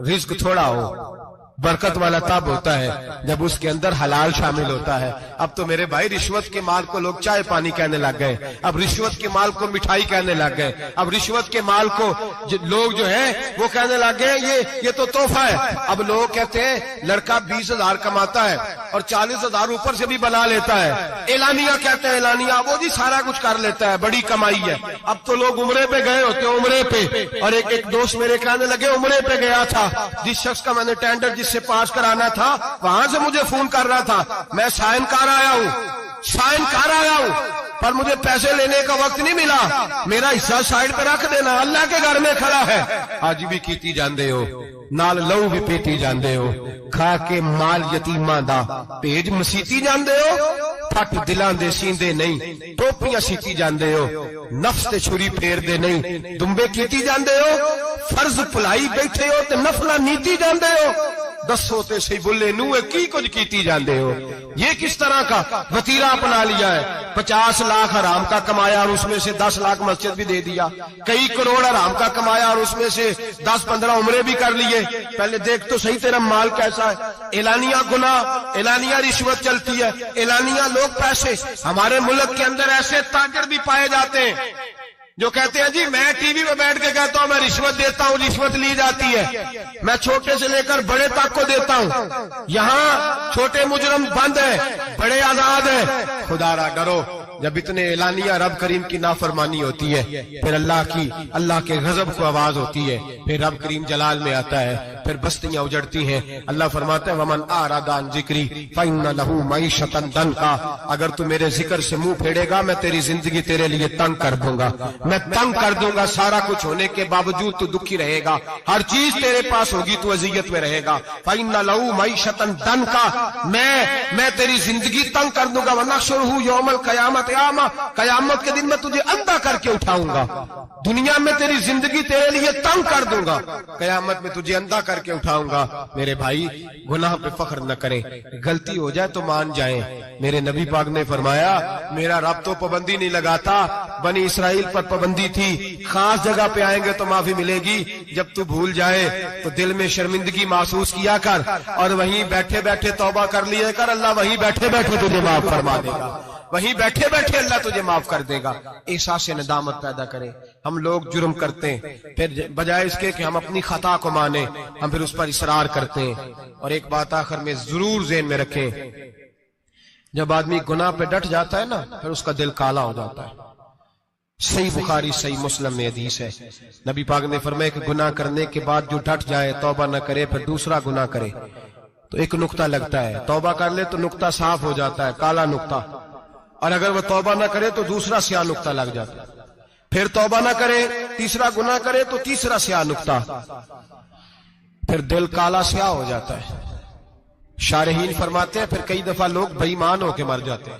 رزق تھوڑا ہو، برکت والا تب ہوتا ہے جب اس کے اندر حلال شامل ہوتا ہے۔ اب تو میرے بھائی رشوت کے مال کو لوگ چائے پانی کہنے لگ گئے، اب رشوت کے مال کو مٹھائی کہنے لگ گئے، اب رشوت کے مال کو لوگ جو ہے وہ کہنے لگ گئے یہ تو تحفہ ہے۔ اب لوگ کہتے ہیں لڑکا 20,000 کماتا ہے اور 40,000 اوپر سے بھی بنا لیتا ہے، اعلانیہ کہتے ہیں، اعلانیہ وہ جی سارا کچھ کر لیتا ہے، بڑی کمائی ہے۔ اب تو لوگ عمرے پہ گئے ہوتے ہیں، عمرے پہ، اور ایک دوست میرے کہنے لگے عمرے پہ گیا تھا، جس شخص کا میں نے ٹینڈر جس سے پاس کرانا تھا وہاں سے مجھے فون کر رہا تھا، میں سائن کر آیا ہوں پر مجھے پیسے لینے کا وقت نہیں ملا، میرا حصہ سائڈ پہ رکھ دینا، اللہ کے گھر میں کھڑا ہے۔ آج بھی کیتی جاندے ہو، نال لو بھی پیتی جاندے ہو، کھا کے مال یتیماں دا پیج مسیتی جاندے ہو، پھٹ دلاں دے سیندے نہیں، ٹوپیاں سیتی جاندے ہو، نفس تے چھری پھیر دے نہیں، دمبے کیتی جاندے ہو، فرض پلائی بیٹھے ہو تے نفلہ نیتی جاندے ہو، دسو تے سی بلے نوے کی کچھ کیتی جاندے ہو۔ یہ کس طرح کا وتیرہ اپنا لیا ہے؟ 50 لاکھ حرام کا کمایا اور اس میں سے 10 لاکھ مسجد بھی دے دیا، کئی کروڑ حرام کا کمایا اور اس میں سے 10-15 عمرے بھی کر لیے۔ پہلے دیکھ تو صحیح تیرا مال کیسا ہے۔ اعلانیہ گناہ، اعلانیہ رشوت چلتی ہے، اعلانیہ لوگ پیسے۔ ہمارے ملک کے اندر ایسے تاجر بھی پائے جاتے ہیں جو کہتے ہیں جی میں ٹی وی میں بیٹھ کے کہتا ہوں میں رشوت دیتا ہوں، رشوت لی جاتی ہے، میں چھوٹے سے لے کر بڑے تک کو دیتا ہوں، یہاں چھوٹے مجرم بند ہیں، بڑے آزاد ہیں۔ خدا را ڈرو، جب اتنے اعلانیہ رب کریم کی نافرمانی ہوتی ہے پھر اللہ کے غضب کو آواز ہوتی ہے، پھر رب کریم جلال میں آتا ہے، پھر بستیاں اجڑتی ہیں۔ اللہ فرماتا ہے ومن اعرض عن ذکری فإن له معیشۃ ضنکا، اگر تو میرے ذکر سے منہ پھیرے گا میں تیری زندگی تیرے لیے تنگ کر دوں گا، میں تنگ کر دوں گا، سارا کچھ ہونے کے باوجود تو دکھی رہے گا، ہر چیز تیرے پاس ہوگی تو اذیت میں رہے گا۔ فإن له معیشۃ ضنکا، میں تیری زندگی تنگ کر دوں گا۔ ونحشرہ یوم القیامۃ اعمی، قیامت کے دن میں تجھے اندھا کر کے اٹھاؤں گا۔ دنیا میں تیری زندگی تیرے لیے تنگ کر دوں گا، قیامت میں تجھے اندھا کر کے اٹھاؤں گا۔ میرے بھائی گناہ پہ فخر نہ کریں، غلطی ہو جائے تو مان جائیں۔ میرے نبی پاک نے فرمایا میرا رب تو پابندی نہیں لگاتا، بنی اسرائیل پر پابندی تھی، خاص جگہ پہ آئیں گے تو معافی ملے گی، جب تو بھول جائے تو دل میں شرمندگی محسوس کیا کر اور وہیں بیٹھے بیٹھے توبہ کر لیے کر، اللہ وہیں بیٹھے بیٹھے تجھے معاف فرما دے گا، وہیں بیٹھے بیٹھے اللہ تجھے معاف کر دے گا۔ احساس ندامت پیدا کریں۔ ہم لوگ جرم کرتے ہیں، پھر بجائے اس کے کہ ہم اپنی خطا کو مانیں ہم پھر اس پر اصرار کرتے ہیں۔ اور ایک بات آخر میں ضرور ذہن میں رکھیں، جب آدمی گناہ پہ ڈٹ جاتا ہے نا پھر اس کا دل کالا ہو جاتا ہے۔ صحیح بخاری صحیح مسلم میں حدیث ہے، نبی پاک نے فرمایا کہ گناہ کرنے کے بعد جو ڈٹ جائے، توبہ نہ کرے، پھر دوسرا گناہ کرے تو ایک نقطہ لگتا ہے، توبہ کر لے تو نقطہ صاف ہو جاتا ہے، کالا نقطہ، اور اگر وہ توبہ نہ کرے تو دوسرا سیاہ نقطہ لگ جاتا ہے، پھر توبہ نہ کرے، تیسرا گناہ کرے تو تیسرا سیاہ نقطہ، پھر دل کالا سیاہ ہو جاتا ہے۔ شارحین فرماتے ہیں پھر کئی دفعہ لوگ بے ایمان ہو کے مر جاتے ہیں۔